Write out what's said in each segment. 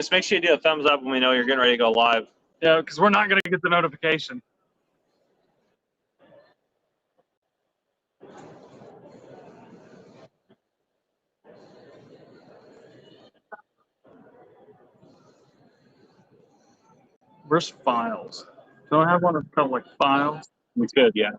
Just make sure you do a thumbs up when we know you're getting ready to go live. Yeah, because we're not going to get the notification. Where's files? Don't I have one that's called like files? We could, yeah.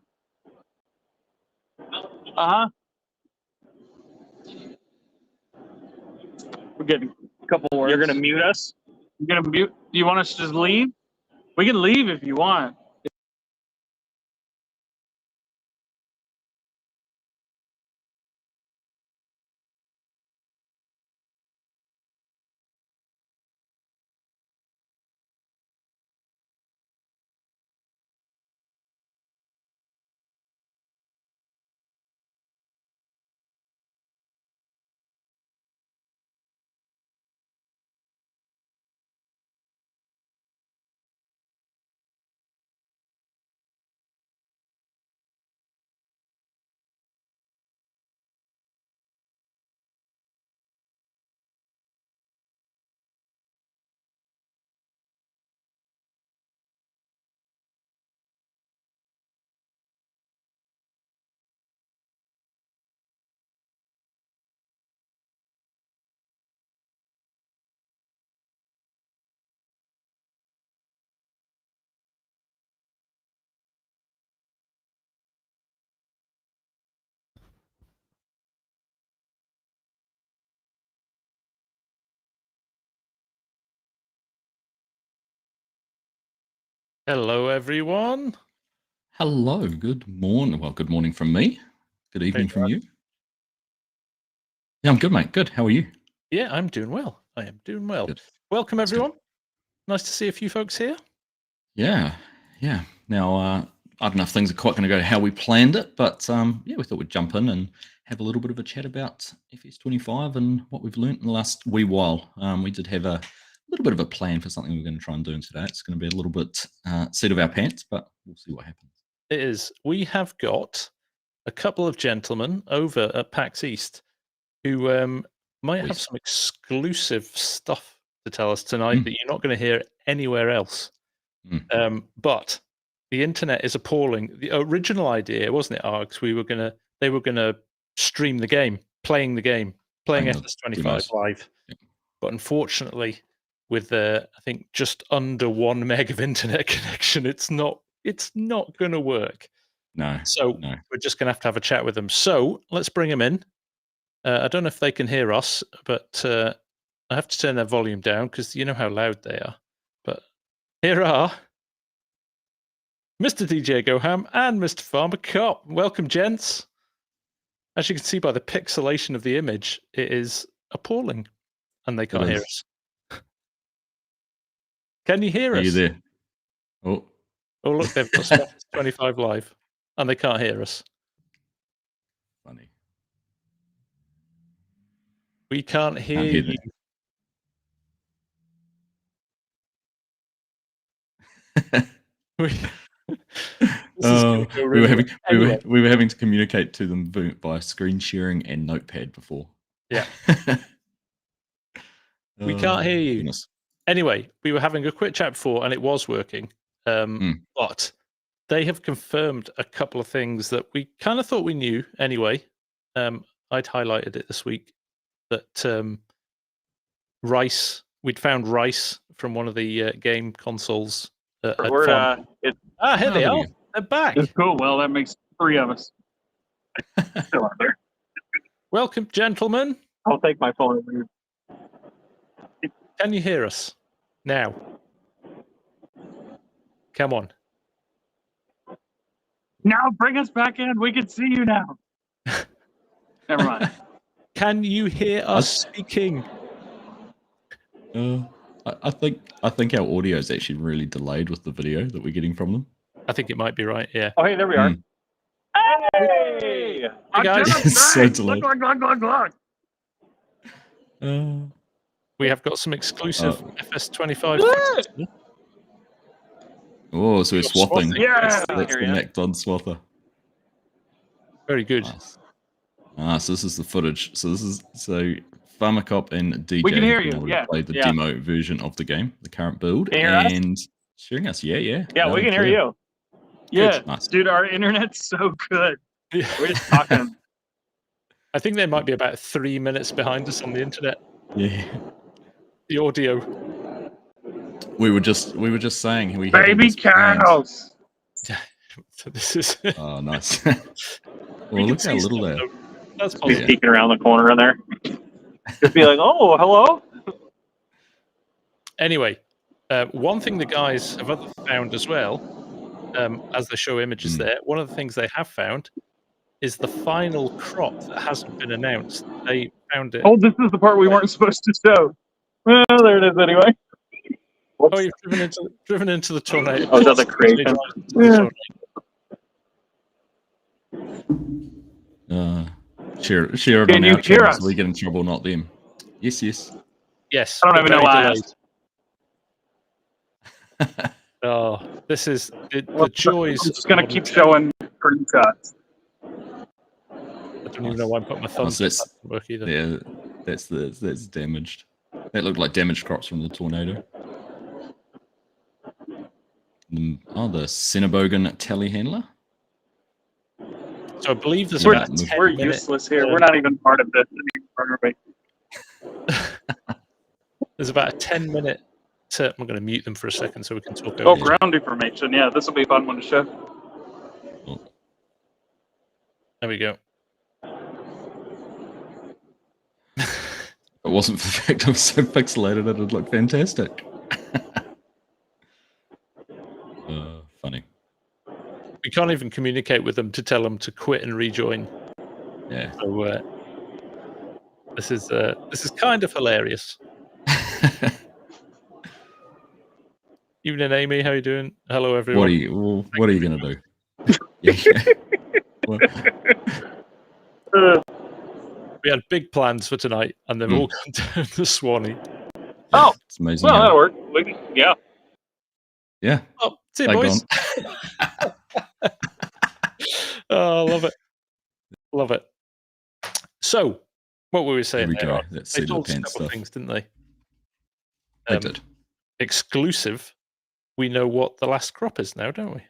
We're getting a couple words. You're gonna mute us? You're gonna mute? Do you want us to just leave? We can leave if you want. Hello, everyone. Hello, good morning. Well, good morning from me. Good evening from you. Yeah, I'm good, mate. Good. How are you? Yeah, I'm doing well. I am doing well. Good. Welcome, everyone. Nice to see a few folks here. Yeah. Now, I don't know if things are quite going to go how we planned it, but yeah, we thought we'd jump in and have a little bit of a chat about FS25 and what we've learnt in the last wee while. We did have a little bit of a plan for something we're going to try and do today. It's going to be a little bit seat of our pants, but we'll see what happens. It is. We have got a couple of gentlemen over at PAX East who might have some exclusive stuff to tell us tonight that you're not going to hear anywhere else. But the internet is appalling. The original idea, wasn't it, Args? They were gonna stream the game, playing FS25 live. Yeah. But unfortunately, with I think just under 1 meg of internet connection, it's not going to work. No. So we're just going to have a chat with them. So let's bring them in. I don't know if they can hear us, but I have to turn their volume down because you know how loud they are. But here are Mr. DJ Goham and Mr. Farmer Cop. Welcome, gents. As you can see by the pixelation of the image, it is appalling, and they can't hear us. Can you hear us? Are you there? Oh, look, they've got 25 live, and they can't hear us. Funny. We can't hear you. We were having to communicate to them by screen sharing and Notepad before. Yeah. We can't hear you. Goodness. Anyway, we were having a quick chat before, and it was working. But they have confirmed a couple of things that we kind of thought we knew anyway. I'd highlighted it this week that we'd found rice from one of the game consoles. Here they are. They're back. It's cool. Well, that makes 3 of us. Still out there. Welcome, gentlemen. I'll take my phone. Can you hear us now? Come on. Now bring us back in. We can see you now. Never mind. Can you hear us speaking? I think our audio is actually really delayed with the video that we're getting from them. I think it might be right. Yeah. Oh, hey, there we are. Hey, hey guys! So delayed. Look. We have got some exclusive FS25. Oh, so we're swapping. Yeah, that's the necked on swapper. Very good. Nice. So this is the footage. So Pharmacop and DJ We can hear have been you, able yeah. to play the Yeah. demo version of the game, the current build, Can you hear us? and sharing us. Yeah. Yeah, loud we and can hear clear. you. Yeah, Nice. dude, our internet's so good. We're just talking. I think they might be about 3 minutes behind us on the internet. Yeah. The audio. We were just saying we had all Baby this planned. cows. So this is. Oh, nice. We Well, can look how see little stuff, there. though. That's He's positive. peeking around the corner in there. Just be like, oh, hello. Anyway, one thing the guys have found as well, as they show images there, one of the things they have found is the final crop that hasn't been announced. They found it. Oh, this is the part we weren't supposed to show. Well, there it is anyway. Oh, you've driven into the tornado. Oh, is that the creation? Yeah. Share it Can on you our hear channel us? so we get in trouble, not them. Yes. Yes. I don't even know very why I delayed. asked. Oh, this is the joys. I'm just going to keep showing screenshots. I don't even know why I'm putting my thumbs. So That doesn't work either. Yeah, that's damaged. That looked like damaged crops from the tornado. The Cinnabogan telehandler. So I believe there's We're, about a 10 we're minute, useless here. We're not even part of this anymore, are we? There's about a 10-minute. I'm going to mute them for a second so we can talk over. Oh, each other. ground information. Yeah, this will be a fun one to show. There we go. It wasn't for the fact I was so pixelated that it'd look fantastic. Funny. We can't even communicate with them to tell them to quit and rejoin. Yeah. So this is kind of hilarious. Evening, Amy. How you doing? Hello, everyone. What are you gonna do? Yeah. We had big plans for tonight, and they've all gone down to Swanee. Oh, It's amazing. well, how- that'll work. Yeah. yeah. Oh, see you, They're boys. gone. Oh, love it. Love it. So, what were we There saying? we there? go. Right? That They seat of told the us a pants couple of stuff. things, didn't they? They did. Exclusive. We know what the last crop is now, don't we?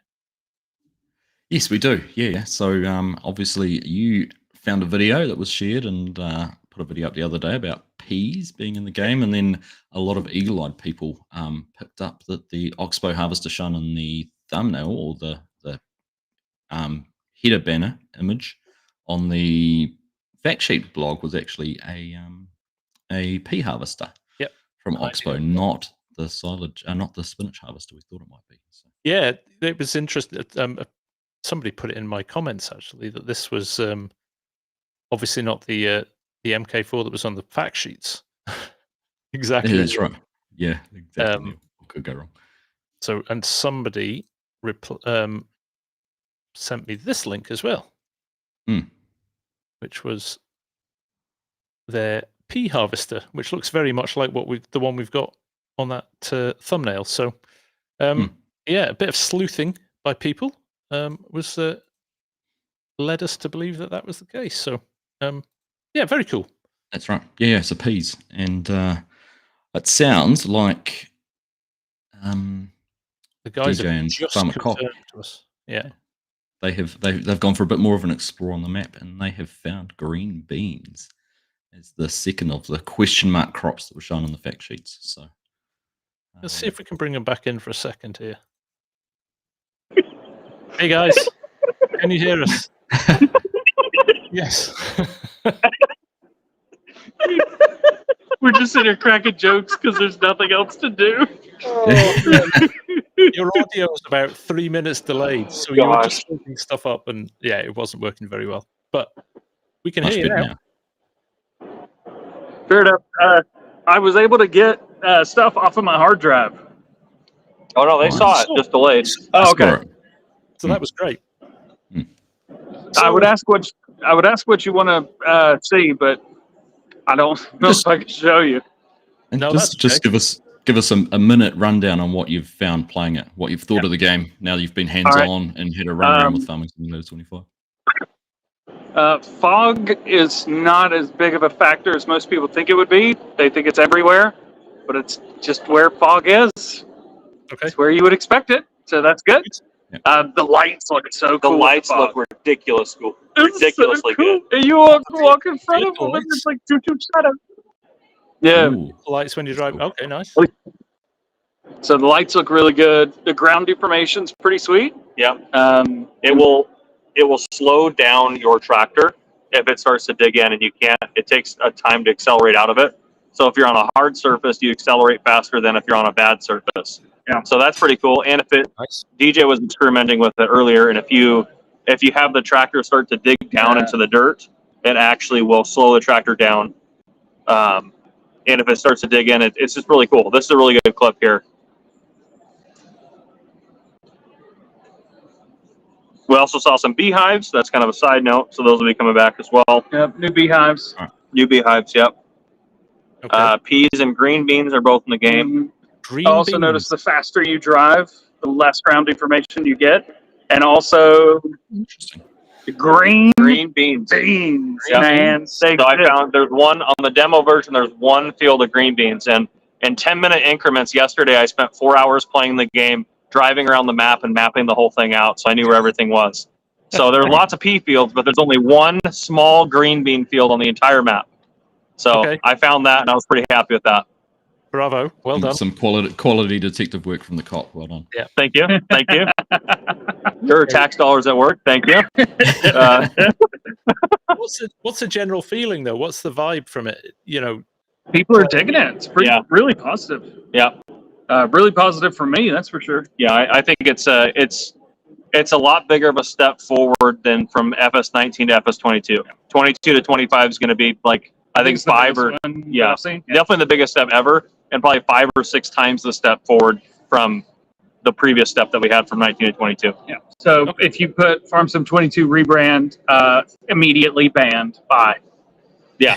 Yes, we do. Yeah. So obviously you found a video that was shared and put a video up the other day about peas being in the game, and then a lot of eagle-eyed people picked up that the Oxbow harvester shown in the thumbnail or the header banner image on the fact sheet blog was actually a pea harvester. Yep. From Nice. Oxbow, not the silage, not the spinach harvester we thought it might be. So. Yeah, it was interesting. Somebody put it in my comments actually that this was obviously not the MK4 that was on the fact sheets. Exactly. Yeah, that's right. Yeah, exactly. What could go wrong? So, and somebody sent me this link as well, which was their pea harvester, which looks very much like the one we've got on that thumbnail. So, yeah, a bit of sleuthing by people was led us to believe that was the case. So, yeah, very cool. That's right. Yeah, so peas, and it sounds like the guys DJ have and just Farmer confirmed Cop. to us. Yeah, they've gone for a bit more of an explore on the map, and they have found green beans as the second of the question mark crops that were shown on the fact sheets. So let's see if we can bring them back in for a second here. Hey guys, can you hear us? Yes. We're just sitting here cracking jokes because there's nothing else to do. Your audio was about 3 minutes delayed, so you were just looking stuff up, and yeah, it wasn't working very well. But we can much hear you better now. Fair enough. I was able to get stuff off of my hard drive. Oh no, they saw it, just delayed. Oh, okay. Sure. So that was great. I would ask what you want to see, but I don't know if I can show you. And No, just that's okay. give us a minute rundown on what you've found playing it, what you've thought of the game now that you've been hands on and had a run around with Farming Simulator 25. Fog is not as big of a factor as most people think it would be. They think it's everywhere, but it's just where fog is. Okay. It's where you would expect it, so that's good. Yeah. The lights look so The cool. lights with fog. look ridiculous cool. It's so Ridiculously cool. good. And you walk in front of them, and Lights. it's like choo-choo shadow. Yeah. Ooh. Lights when you drive. Cool. Okay, nice. So the lights look really good. The ground deformation's pretty sweet. Yeah. It It will slow down your tractor if it starts to dig in and you can't. It takes a time to accelerate out of it. So if you're on a hard surface, you accelerate faster than if you're on a bad surface. Yeah. So that's pretty cool. And if it, Nice. DJ was experimenting with it earlier, and if you have the tractor start to dig down into the dirt, it actually will slow the tractor down. And if it starts to dig in, it's just really cool. This is a really good clip here. We also saw some beehives. That's kind of a side note. So those will be coming back as well. Yep, new beehives. New beehives, yep. Okay. Peas and green beans are both in the game. Green I also beans. noticed the faster you drive, the less ground deformation you get, and also Interesting. the green Beans. beans, Yeah. man. So I found there's one on the demo version. There's one field of green beans, and in 10-minute increments. Yesterday, I spent 4 hours playing the game, driving around the map and mapping the whole thing out, so I knew where everything was. So there's lots of pea fields, but there's only one small green bean field on the entire map. So Okay. I found that, and I was pretty happy with that. Bravo. Well done. Some quality detective work from the cop. Well done. Thank you. Thank you. Your tax dollars at work. Thank you. What's the general feeling though? What's the vibe from it? You know, People are digging it. It's really positive. Yeah. Really positive for me, that's for sure. Yeah, I think it's a lot bigger of a step forward than from FS19 to FS22. 22 to 25 is going to be like, I think It's the five biggest or one yeah, I've seen. definitely the biggest step ever, and probably 5 or 6 times the step forward from the previous step that we had from 19 to 22. Yeah. So if you put Farm Sim 22 rebrand, immediately banned. Bye. Yeah,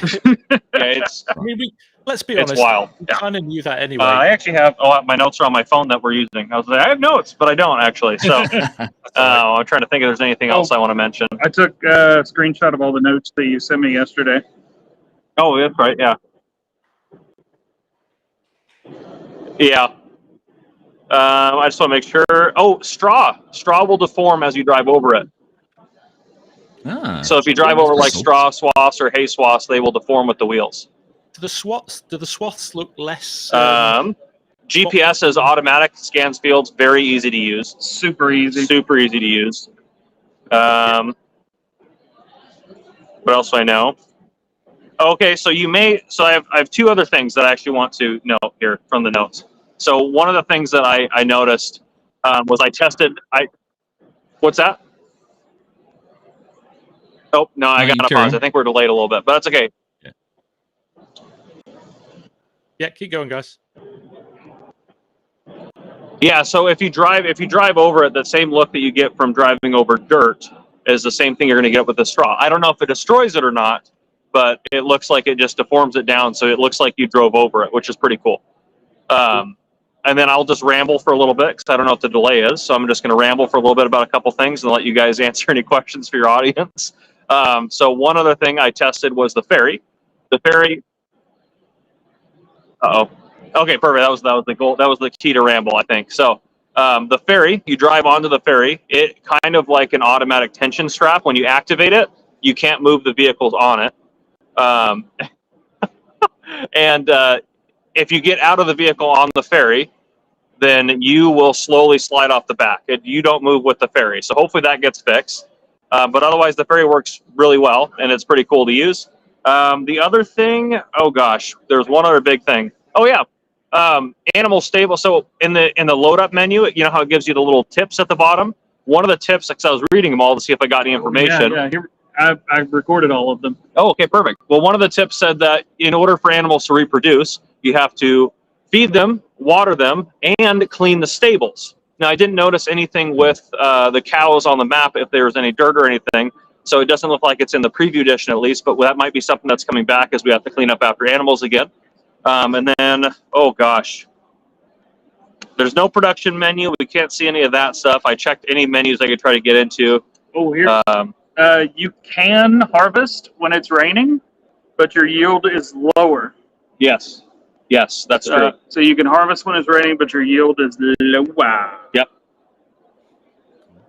it's I mean, let's be it's honest. wild. We kind of knew that anyway. I actually have my notes are on my phone that we're using. I was like, I have notes, but I don't actually. So I'm trying to think if there's anything else I want to mention. I took a screenshot of all the notes that you sent me yesterday. Oh, that's right. Yeah. Yeah. I just want to make sure. Oh, straw. Straw will deform as you drive over it. So if you drive over like straw swaths or hay swaths, they will deform with the wheels. Do the swaths look less? GPS is automatic, scans fields, very easy to use. Super easy. Super easy to use. What else do I know? Okay, so I have 2 other things that I actually want to note here from the notes. So one of the things that I noticed was I tested. What's that? Oh no, I got to pause. I think we're delayed a little bit, but that's okay. Yeah, keep going, guys. Yeah, so if you drive over it, the same look that you get from driving over dirt is the same thing you're going to get with the straw. I don't know if it destroys it or not, but it looks like it just deforms it down, so it looks like you drove over it, which is pretty cool. And then I'll just ramble for a little bit because I don't know what the delay is, so I'm just going to ramble for a little bit about a couple things and let you guys answer any questions for your audience. So one other thing I tested was the ferry. The ferry. Okay, perfect. That was the goal. That was the key to ramble, I think. So the ferry, you drive onto the ferry. It kind of like an automatic tension strap. When you activate it, you can't move the vehicles on it. And if you get out of the vehicle on the ferry, then you will slowly slide off the back. You don't move with the ferry. So hopefully that gets fixed. But otherwise, the ferry works really well, and it's pretty cool to use. The other thing, oh gosh, there's one other big thing. Oh yeah, animal stable. So in the load up menu, you know how it gives you the little tips at the bottom. One of the tips, because I was reading them all to see if I got any information. Yeah. Here, I recorded all of them. Oh, okay, perfect. Well, one of the tips said that in order for animals to reproduce, you have to feed them, water them, and clean the stables. Now, I didn't notice anything with the cows on the map if there was any dirt or anything, so it doesn't look like it's in the preview edition at least, but that might be something that's coming back as we have to clean up after animals again. And then, oh gosh, there's no production menu. We can't see any of that stuff. I checked any menus I could try to get into. Oh, here. You can harvest when it's raining, but your yield is lower. Yes. Yes, that's true. So you can harvest when it's raining, but your yield is lower. Yep.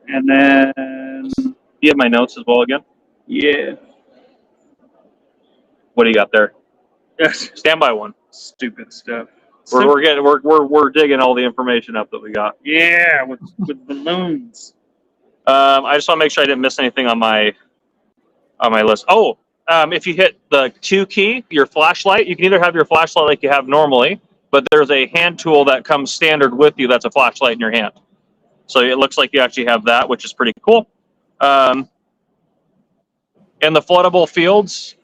And then, You have my notes as well again? yeah. What do you got there? Yes. Stand by one. Stupid stuff. We're digging all the information up that we got. Yeah, with balloons. I just want to make sure I didn't miss anything on my list. Oh, if you hit the 2 key, your flashlight, you can either have your flashlight like you have normally, but there's a hand tool that comes standard with you that's a flashlight in your hand. So it looks like you actually have that, which is pretty cool. And the floodable fields,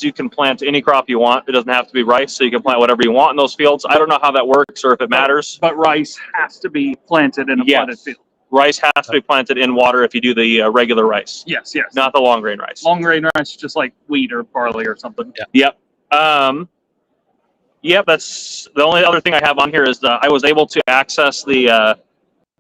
you can plant any crop you want. It doesn't have to be rice, so you can plant whatever you want in those fields. I don't know how that works or if it matters. But rice has to be planted in a flooded field. Rice has to be planted in water if you do the regular rice. Yes, yes. Not the long grain rice. Long grain rice, just like wheat or barley or something. Yeah. Yep. Yep. That's the only other thing I have on here is I was able to access the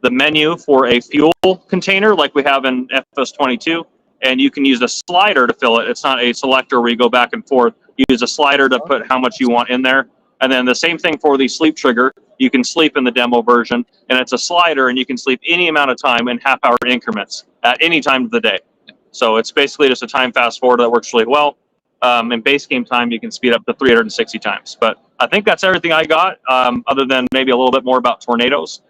menu for a fuel container like we have in FS22, and you can use a slider to fill it. It's not a selector where you go back and forth. You use a slider to put how much you want in there. And then the same thing for the sleep trigger. You can sleep in the demo version, and it's a slider, and you can sleep any amount of time in half-hour increments at any time of the day. So it's basically just a time fast forward that works really well. In base game time, you can speed up to 360 times. But I think that's everything I got, other than maybe a little bit more about tornadoes.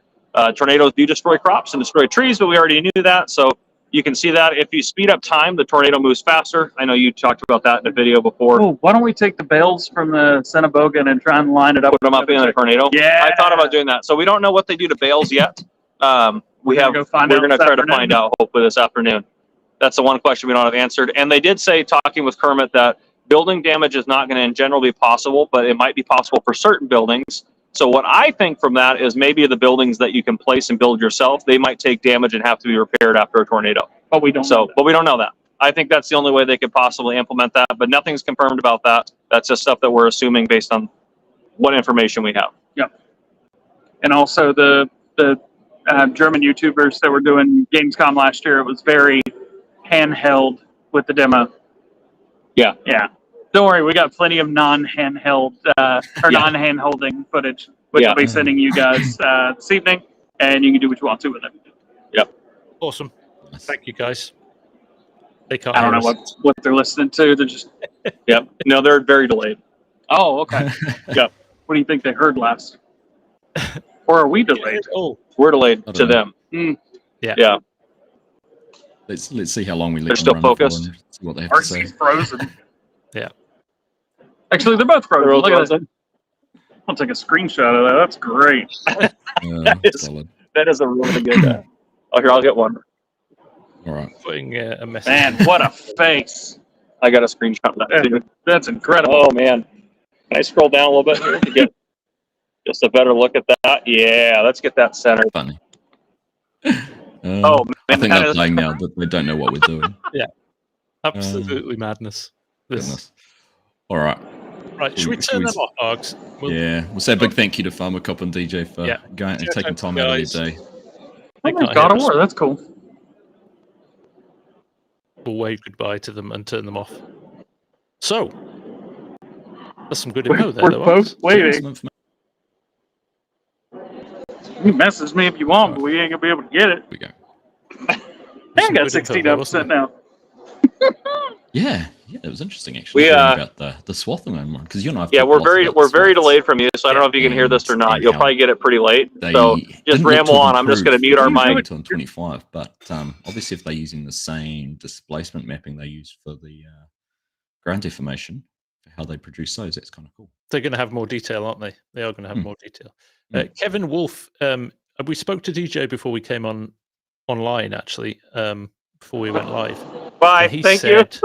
Tornadoes do destroy crops and destroy trees, but we already knew that. So you can see that if you speed up time, the tornado moves faster. I know you talked about that in a video before. Oh, why don't we take the bales from the Centebogan and try and line it up? Put them up in a tornado. Yeah. I thought about doing that. So we don't know what they do to bales yet. We're going to try to find out hopefully this afternoon. That's the one question we don't have answered. And they did say, talking with Kermit, that building damage is not going to in general be possible, but it might be possible for certain buildings. So what I think from that is maybe the buildings that you can place and build yourself, they might take damage and have to be repaired after a tornado. But we don't know that. But we don't know that. I think that's the only way they could possibly implement that, but nothing's confirmed about that. That's just stuff that we're assuming based on what information we have. Yep. And also the German YouTubers that were doing Gamescom last year, it was very handheld with the demo. Yeah. Yeah. Don't worry, we got plenty of non-handheld or non-hand-holding footage, which I'll be sending you guys this evening, and you can do what you want to with it. Yep. Awesome. Thank you, guys. They can't I don't know what they're listening to. They're just... Yep. No, they're very delayed. Oh, okay. Yep. What do you think they heard last? Or are we delayed? Oh, we're delayed to them. Mm. Yeah. Yeah. Let's see how long we let They're them still run focused. and see what they have to say. RC's frozen. Yeah. Actually, they're both frozen. They're Look at frozen. that. I'll take a screenshot of that. That's great. Solid. That is a really good. I'll get one. All right. Putting a message. Man, what a face. I got a screenshot of that too. That's incredible. Oh man. Can I scroll down a little bit here to get just a better look at that? Yeah, let's get that centered. Funny. Oh man, I think that they're is- playing now, but they don't know what we're doing. Absolutely madness. This- Goodness. All right. Right, should we turn them off, Args? Yeah, we'll say a big thank you to Farmer Cop and DJ for going and taking time out of their day. They can't God hear of us. War, that's cool. We'll wave goodbye to them and turn them off. So, that's some good info there, We're though. both Args. waiting. You message me if you want, but we ain't gonna be able to get it. We go. I Some got good info 16 there, upset wasn't it? now. Yeah, it was interesting actually. We, hearing about the Swarthman one because you and I. Yeah, we're very delayed from you, so I don't know if you can hear this or not. You'll probably get it pretty late. So just ramble on. I'm just going to mute our mic. On 25, but obviously if they're using the same displacement mapping they use for the ground deformation for how they produce those, that's kind of cool. They're going to have more detail, aren't they? They are going to have more detail. Kevin Wolf, we spoke to DJ before we came online, actually, before we went live. Bye. And he Thank said,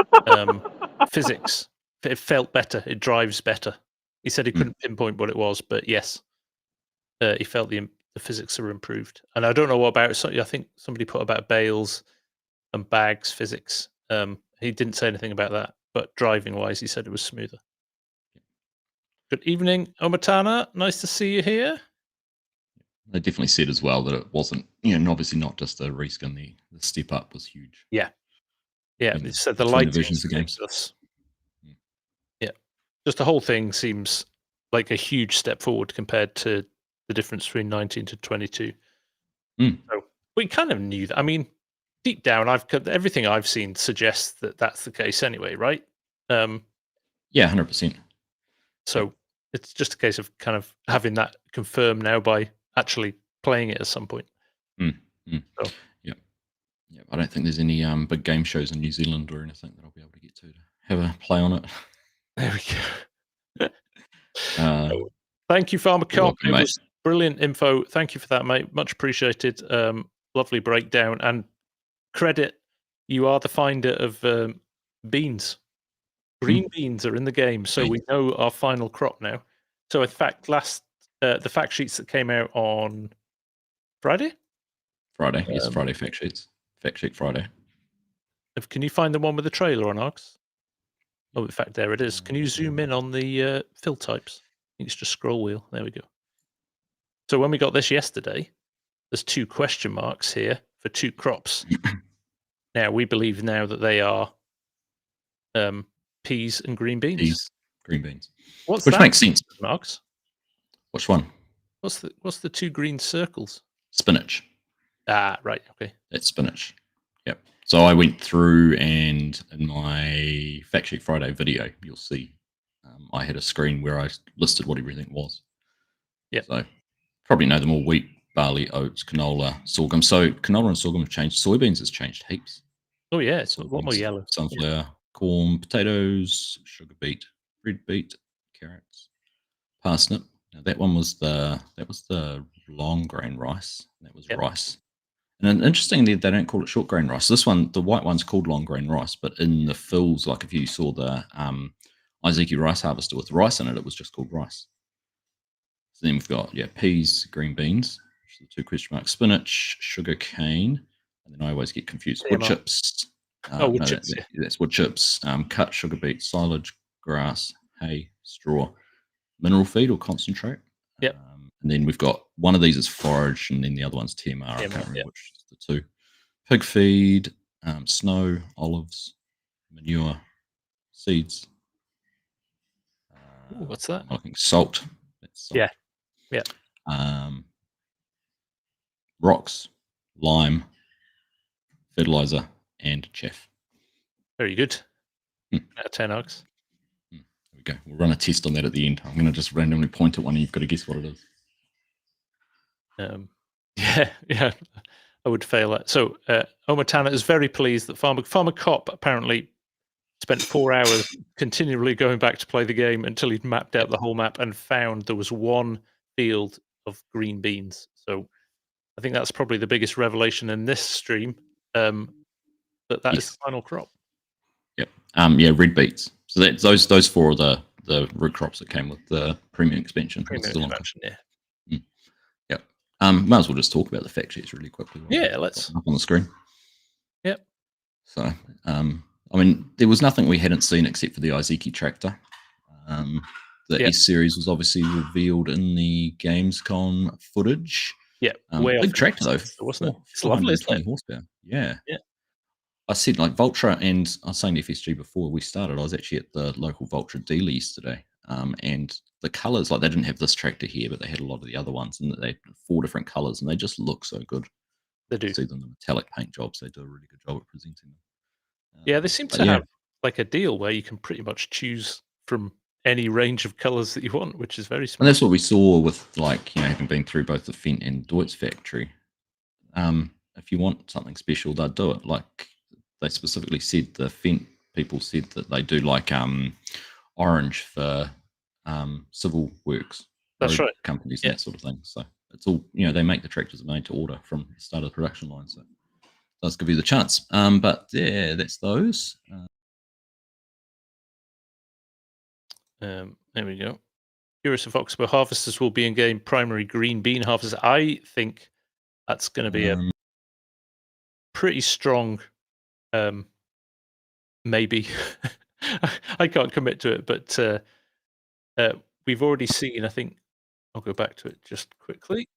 physics, it felt better. It drives better. He said he couldn't pinpoint what it was, but yes, he felt the physics are improved. And I don't know what about. I think somebody put about bales and bags physics. He didn't say anything about that, but driving wise, he said it was smoother. Good evening, Omatana. Nice to see you here. They definitely said as well that it wasn't, obviously not just the reskin. The step up was huge. Yeah. Yeah, between so the between lighting versions is of games. ridiculous. Mm. Yeah, just the whole thing seems like a huge step forward compared to the difference between 19 to 22. Mm. So we kind of knew that. I mean, deep down, everything I've seen suggests that that's the case anyway, right? Yeah, 100%. So it's just a case of kind of having that confirmed now by actually playing it at some point. Mm. Mm. So. Yeah. I don't think there's any big game shows in New Zealand or anything that I'll be able to get to have a play on it. There we go. So Thank you, Farmer you're Cop. welcome, It mate. was brilliant info. Thank you for that, mate. Much appreciated. Lovely breakdown and credit. You are the finder of beans. Green beans are in the game, so we know our final crop now. So, in fact, the fact sheets that came out on Friday. Yes, Friday fact sheets. Fact sheet Friday. Can you find the one with the trailer on, Args? Oh, in fact, there it is. Can you zoom in on the fill types? I think it's just scroll wheel. There we go. So when we got this yesterday, there's 2 question marks here for 2 crops. Now we believe now that they are peas and green beans. Peas, green beans. What's Which that? makes sense. Marks. Which one? What's the 2 green circles? Spinach. Ah, right. Okay. That's spinach. Yep. So I went through and in my Fact Sheet Friday video, you'll see I had a screen where I listed what everything was. Yeah. So probably know them all: wheat, barley, oats, canola, sorghum. So canola and sorghum have changed. Soybeans has changed heaps. Oh yeah, it's a lot more yellow. Sunflower, corn, potatoes, sugar beet, red beet, carrots, parsnip. Now that was the long grain rice. That was rice. And interestingly, they don't call it short grain rice. This one, the white one's called long grain rice, but in the fills, like if you saw the Isaac rice harvester with rice in it, it was just called rice. So then we've got peas, green beans, which are the 2 question marks, spinach, sugar cane, and then I always get confused. Wood chips. Wood chips. That's wood chips. Cut sugar beet, silage, grass, hay, straw, mineral feed or concentrate. Yep. And then we've got one of these is forage, and then the other one's TMR. I can't remember which is the 2. Pig feed, snow, olives, manure, seeds. Ooh, what's that? I think salt. That's salt. Yeah. Rocks, lime, fertilizer, and chaff. Very good. Out of 10 Args. There we go. We'll run a test on that at the end. I'm going to just randomly point at one and you've got to guess what it is. Yeah, I would fail that. So Omatana is very pleased that Farmer Cop apparently spent 4 hours continually going back to play the game until he'd mapped out the whole map and found there was 1 field of green beans. So I think that's probably the biggest revelation in this stream, that is the final crop. Yep. Red beets. So that those 4 are the root crops that came with the premium expansion. Yeah. Yep. Might as well just talk about the fact sheets really quickly. Yeah, let's. Up on the screen. Yep. So, I mean, there was nothing we hadn't seen except for the Izeki tractor. The S series was obviously revealed in the Gamescom footage. Yeah, big tractor though, wasn't it? It's lovely, isn't it? Horsepower. Yeah. Yeah. I said like Vultra, and I was saying to FSG before we started, I was actually at the local Vultra dealer yesterday, and the colours, like they didn't have this tractor here, but they had a lot of the other ones, and they had 4 different colours, and they just look so good. They do. See them, the metallic paint jobs, they do a really good job at presenting them. Yeah, they seem to have like a deal where you can pretty much choose from any range of colours that you want, which is very smart. And that's what we saw with, like, having been through both the Fent and Deutz factory. If you want something special, they'll do it. Like they specifically said, the Fent people said that they do like orange for civil works. That's right. Companies and that sort of thing. So it's all, they make the tractors made to order from the start of the production line. So it does give you the chance. But yeah, that's those. There we go. Curious if Oxbow harvesters will be in game primary green bean harvesters. I think that's going to be a pretty strong maybe. I can't commit to it, but we've already seen, I think, I'll go back to it just quickly.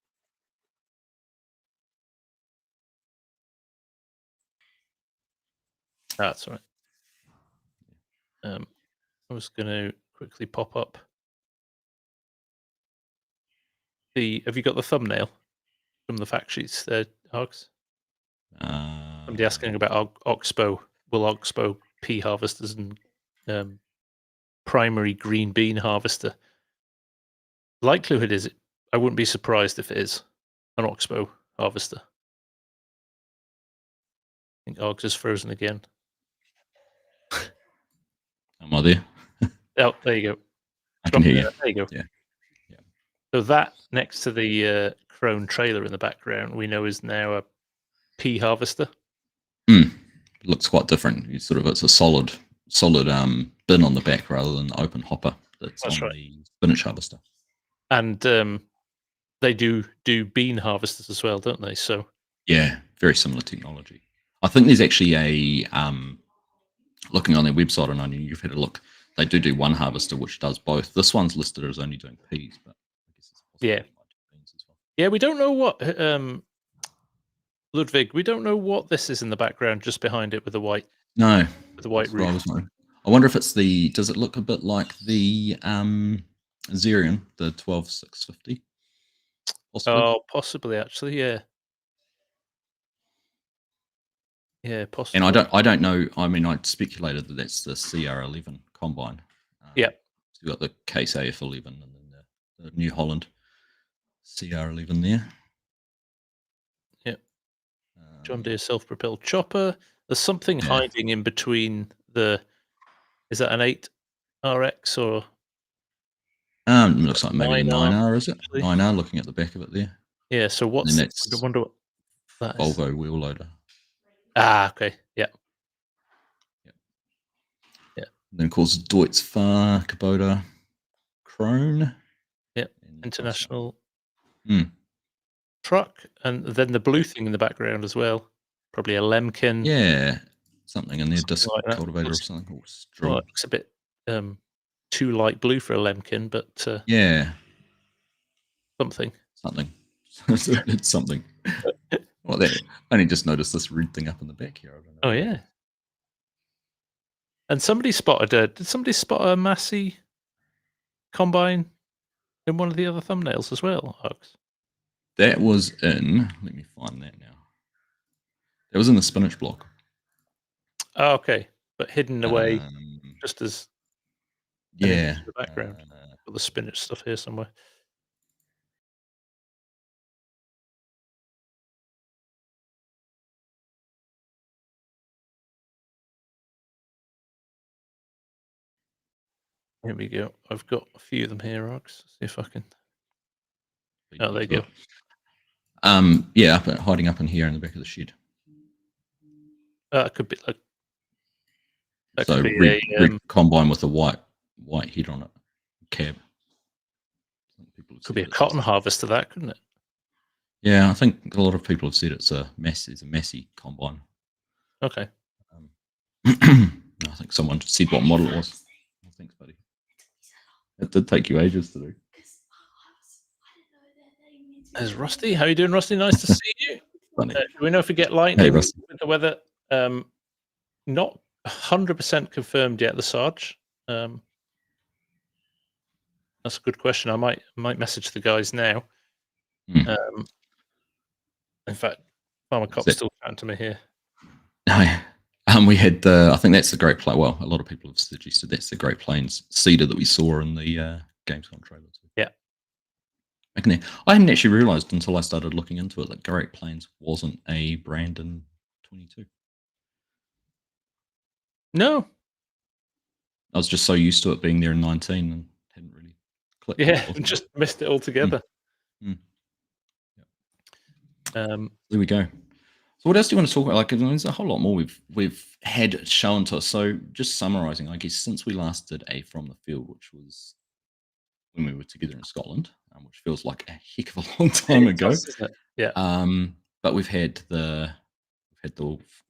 That's right. I was going to quickly pop up have you got the thumbnail from the fact sheets there, Hogs? Somebody asking about Oxbow. Will Oxbow pea harvesters and primary green bean harvester? Likelihood is I wouldn't be surprised if it is an Oxbow harvester. I think Ogs is frozen again. Am I there? Oh, there you go. I can hear you. There you go. Yeah. So that next to the Crone trailer in the background, we know is now a pea harvester. Looks quite different. It's a solid bin on the back rather than the open hopper that's on right. the spinach harvester. And they do bean harvesters as well, don't they? So yeah, very similar technology. I think there's actually a looking on their website, and I know you've had a look. They do one harvester which does both. This one's listed as only doing peas, but I guess it's possible Yeah. it might do beans as well. Yeah, we don't know what Ludwig. We don't know what this is in the background, just behind it with the white. No, with the white that's what I roof. was wondering. I wonder if it's does it look a bit like the Xerion, the 12650? Possibly. Oh, possibly actually, yeah. Yeah, possibly. And I don't know. I mean, I speculated that that's the CR11 combine. Yeah. So you've got the Case AF11 and then the New Holland CR11 there. Yeah. John Deere self-propelled chopper. There's something hiding in between is that an 8RX or? Looks like maybe a 9R, 9R, is it? actually. 9R, looking at the back of it there. Yeah, so what's And I wonder what that is. Volvo wheel loader. Ah, okay. Yeah. And then, of course, Deutz Fahr, Kubota, Krone. Yeah. International Mm. truck. And then the blue thing in the background as well. Probably a Lemkin. Yeah. Something in there, disc like that. cultivator or something. Or straw. Well, it looks a bit too light blue for a Lemkin, but yeah. something. It's something. Well, I only just noticed this red thing up in the back here. I don't know. Oh, yeah. And somebody spotted did somebody spot a Massey combine in one of the other thumbnails as well, Hugs? That was in, let me find that now. That was in the spinach block. Oh, okay. But hidden away just as yeah, in the background. Got the spinach stuff here somewhere. Here we go. I've got a few of them here, Hugs. See if I can. Oh, there you go. Yeah, hiding up in here in the back of the shed. It could be like. That So could be red combine with a white head on it, cab. Could be a cotton harvester, that couldn't it? Yeah, I think a lot of people have said it's a Massey combine. Okay. I think someone said what model it was. Thanks, buddy. It did take you ages to do. There's Rusty. How you doing, Rusty? Nice to see you. Do we know if we get lightning with the weather? Not 100% confirmed yet, the Sarge. That's a good question. I might message the guys now. In fact, Farmer Cop's still chatting to me here. We had I think that's the Great Plains. Well, a lot of people have suggested that's the Great Plains cedar that we saw in the Gamescom trailers. Yeah. I hadn't actually realised until I started looking into it that Great Plains wasn't a brand in 22. No. I was just so used to it being there in 19 and hadn't really clicked. Yeah, just missed it altogether. There we go. So what else do you want to talk about? Like, there's a whole lot more we've had shown to us. So just summarising, I guess since we last did a From the Field, which was when we were together in Scotland, which feels like a heck of a long time ago. Isn't it? Yeah. But we've had the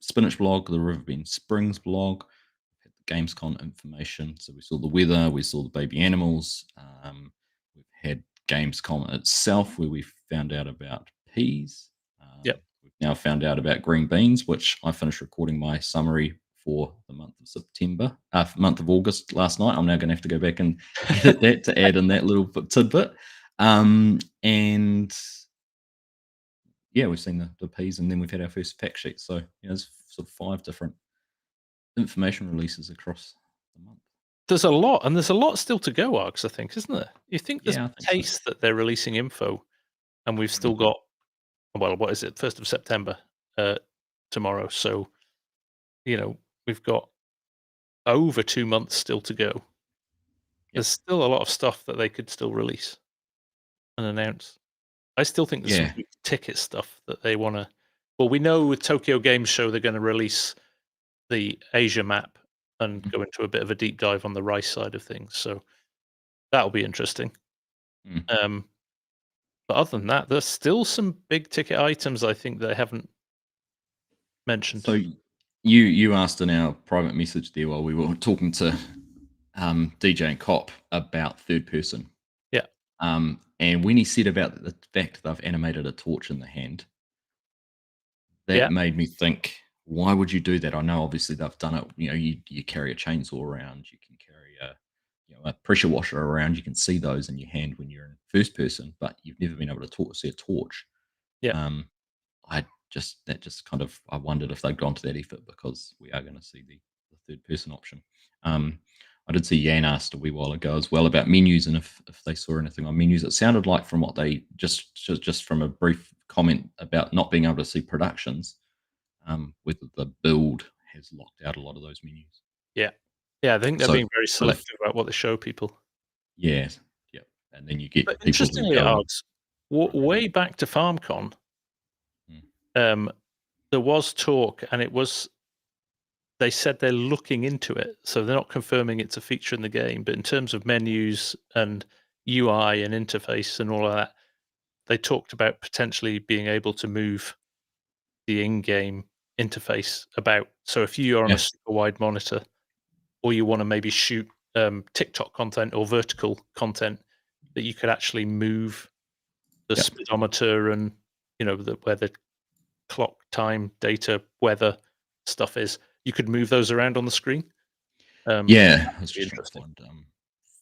spinach blog, the Riverbend Springs blog, we've had the Gamescom information. So we saw the weather, we saw the baby animals. We've had Gamescom itself, where we found out about peas. Yep. We've now found out about green beans, which I finished recording my summary for the month of September, month of August last night. I'm now going to have to go back and edit that to add in that little tidbit. And yeah, we've seen the Ps, and then we've had our first fact sheet. So there's sort of 5 different information releases across the month. There's a lot, and there's a lot still to go, Args, I think, isn't there? You think there's Yeah, I a think so. taste that they're releasing info, and we've still got, well, what is it, 1st of September tomorrow. So, we've got over 2 months still to go. There's still a lot of stuff that they could still release and announce. I still think there's some big ticket stuff that they want to. Well, we know with Tokyo Game Show they're going to release the Asia map and go into a bit of a deep dive on the rice side of things. So that'll be interesting. But other than that, there's still some big ticket items I think they haven't mentioned. So you asked in our private message there while we were talking to DJ and Cop about third person. Yeah. And when he said about the fact they've animated a torch in the hand, that made me think, why would you do that? I know obviously they've done it. You carry a chainsaw around, you can carry a pressure washer around, you can see those in your hand when you're in first person, but you've never been able to see a torch. Yeah. I wondered if they'd gone to that effort, because we are going to see the third person option. I did see Yan asked a wee while ago as well about menus, and if they saw anything on menus. It sounded like from what they just from a brief comment about not being able to see productions, whether the build has locked out a lot of those menus. Yeah, I think they're being very selective about what they show people. Yeah, and then you get but people interestingly, Args, way back to FarmCon, there was talk, and they said they're looking into it, so they're not confirming it's a feature in the game, but in terms of menus and UI and interface and all of that, they talked about potentially being able to move the in-game interface about. So if you're on a super wide monitor, or you want to maybe shoot TikTok content or vertical content, that you could actually move the speedometer and where the clock, time, data, weather stuff is. You could move those around on the screen. I was just trying to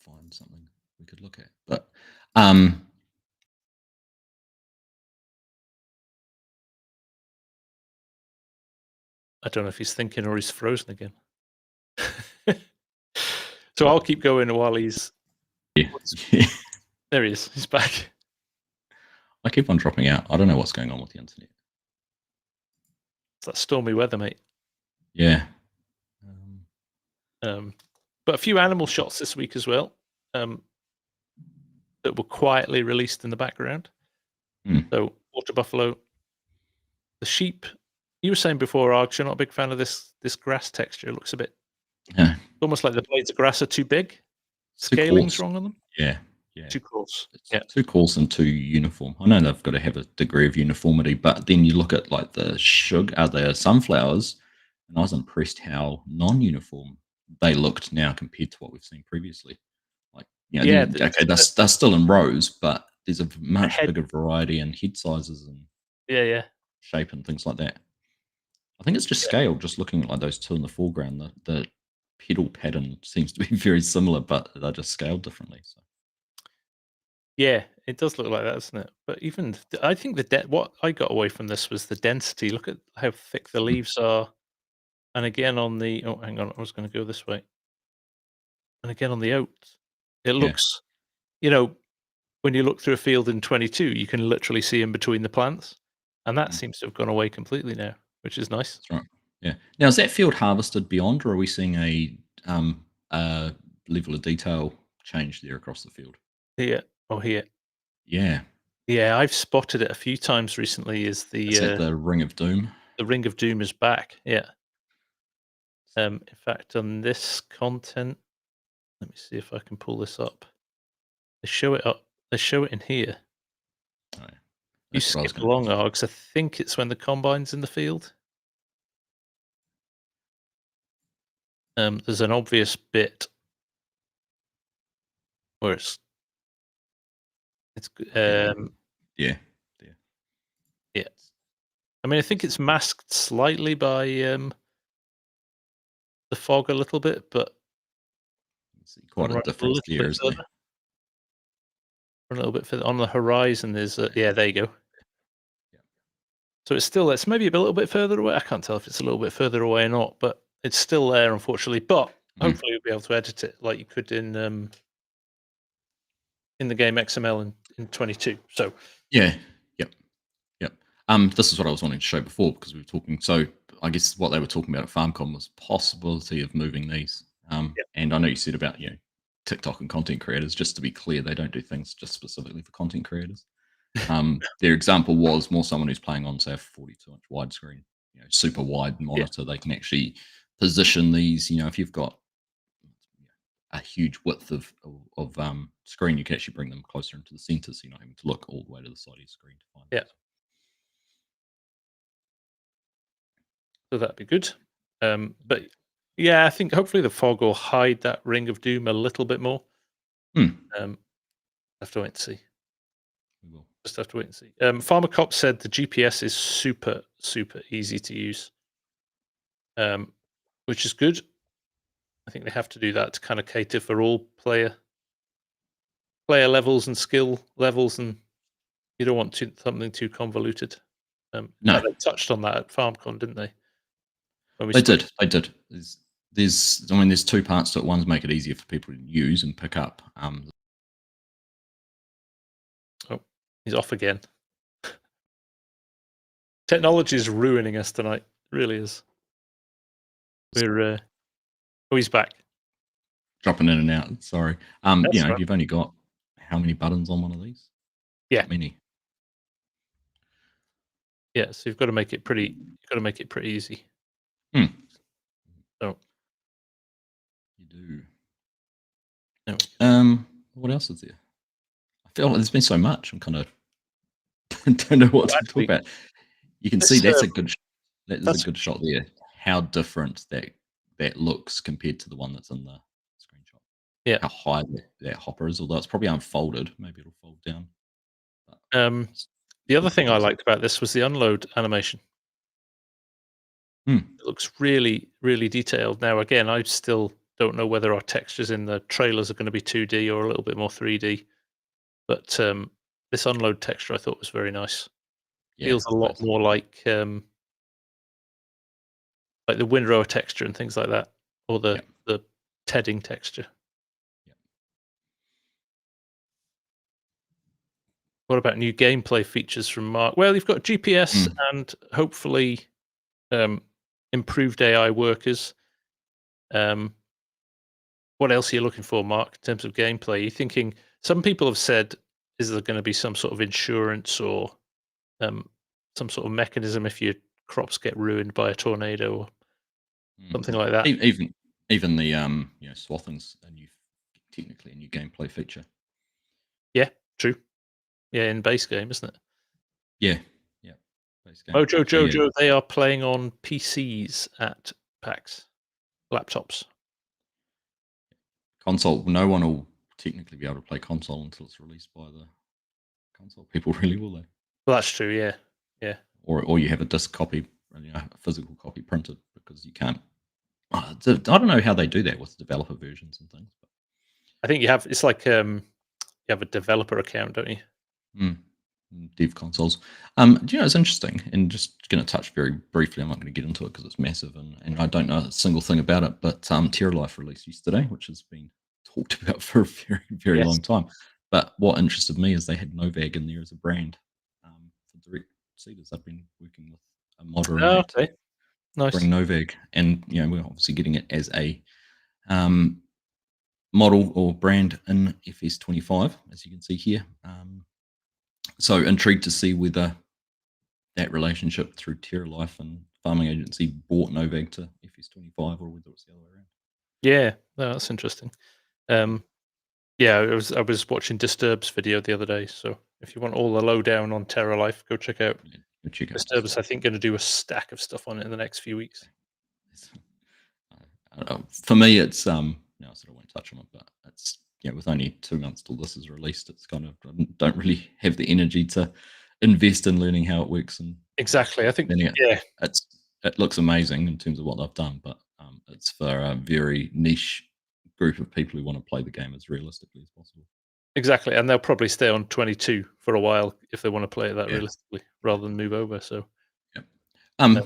find something we could look at, but I don't know if he's thinking or he's frozen again. So I'll keep going while he's. There he is. He's back. I keep on dropping out. I don't know what's going on with the internet. It's that stormy weather, mate. Yeah. But a few animal shots this week as well, that were quietly released in the background. So water buffalo, the sheep. You were saying before, Args, you're not a big fan of this grass texture. It looks a bit almost like the blades of grass are too big. Scaling's wrong on them. Yeah. Too coarse. Too coarse and too uniform. I know they've got to have a degree of uniformity, but then you look at like the sunflowers, and I was impressed how non-uniform they looked now compared to what we've seen previously. Like, they're still in rows, but there's a much bigger variety in head sizes and shape and things like that. I think it's just scale. Just looking at like those two in the foreground, the pedal pattern seems to be very similar, but they're just scaled differently. So. Yeah, it does look like that, doesn't it? But even I think what I got away from this was the density. Look at how thick the leaves are, and again on the hang on, I was going to go this way, and again on the oats, it looks, when you look through a field in 22, you can literally see in between the plants, and that seems to have gone away completely now, which is nice. That's right. Yeah. Now, is that field harvested beyond, or are we seeing a level of detail change there across the field? Here. Oh, here. Yeah. Yeah, I've spotted it a few times recently. Is that the Ring of Doom? The Ring of Doom is back. Yeah. In fact, on this content, let me see if I can pull this up. They show it up. They show it in here. Oh, yeah. You skip along, Args. I think it's when the combine's in the field. There's an obvious bit where it's yeah. I mean, I think it's masked slightly by the fog a little bit, but See quite a run difference little there, bit isn't there? further. A little bit further on the horizon. There's yeah, there you go. Yeah. So it's maybe a little bit further away. I can't tell if it's a little bit further away or not, but it's still there, unfortunately. But hopefully you'll be able to edit it like you could in the game XML in 22. So Yeah. Yep. Yep. This is what I was wanting to show before because we were talking. So I guess what they were talking about at FarmCon was possibility of moving these. And I know you said about TikTok and content creators. Just to be clear, they don't do things just specifically for content creators. Their example was more someone who's playing on, say, a 42-inch widescreen, super wide monitor. They can actually position these. If you've got a huge width of screen, you can actually bring them closer into the center, so you're not having to look all the way to the side of your screen to find yeah. those. So that'd be good. But yeah, I think hopefully the fog will hide that ring of doom a little bit more. Have to wait and see. We will. Just have to wait and see. Farmer Cop said the GPS is super, super easy to use, which is good. I think they have to do that to kind of cater for all player levels and skill levels, and you don't want something too convoluted. No, they touched on that at FarmCon, didn't they? They did. There's two parts to it. One's make it easier for people to use and pick up. Oh, he's off again. Technology is ruining us tonight. It really is. We're oh, he's back. Dropping in and out. Sorry. Right. You've only got how many buttons on one of these? Yeah. Not many. Yeah, so you've got to make it pretty. You've got to make it pretty easy. So you do. No. What else is there? I feel like there's been so much. I'm kind of don't know what to talk about. You can see that's a good. That's a good shot there. How different that looks compared to the one that's in the screenshot. Yeah. How high that hopper is, although it's probably unfolded. Maybe it'll fold down. The other thing I liked about this was the unload animation. It looks really, really detailed. Now, again, I still don't know whether our textures in the trailers are going to be 2D or a little bit more 3D. But this unload texture I thought was very nice. Feels a lot more like the windrower texture and things like that, or the tedding texture. What about new gameplay features from Mark? Well, you've got GPS and hopefully improved AI workers. What else are you looking for, Mark, in terms of gameplay? Are you thinking, some people have said, is there going to be some sort of insurance or some sort of mechanism if your crops get ruined by a tornado or something like that? Even the swathing's technically a new gameplay feature. Yeah, true. Yeah, in base game, isn't it? Yeah. Base game. Jojo, they are playing on PCs at PAX, laptops. Console, no one will technically be able to play console until it's released by the console people, really, will they? Well, that's true, yeah. Or you have a disc copy, a physical copy printed, because you can't. I don't know how they do that with developer versions and things. But I think you have. It's like you have a developer account, don't you? Dev consoles. It's interesting, and just going to touch very briefly. I'm not going to get into it because it's massive, and I don't know a single thing about it. But Terra Life released yesterday, which has been talked about for a very, very long time. But what interested me is they had Novag in there as a brand for direct seeders. I've been working with a modder okay. Nice. Bring Novag, and we're obviously getting it as a model or brand in FS25, as you can see here. So intrigued to see whether that relationship through Terra Life and Farming Agency bought Novag to FS25, or whether it's the other way around. Yeah, no, that's interesting. I was watching Disturb's video the other day, so if you want all the lowdown on Terra Life, go check out Disturb's. I think going to do a stack of stuff on it in the next few weeks. For me, it's I sort of won't touch on it, but it's with only 2 months till this is released, it's kind of, I don't really have the energy to invest in learning how it works. And exactly, I think it looks amazing in terms of what they've done, but It's for a very niche group of people who want to play the game as realistically as possible. Exactly, and they'll probably stay on 22 for a while if they want to play it that Yeah. realistically, rather than move over. So I'm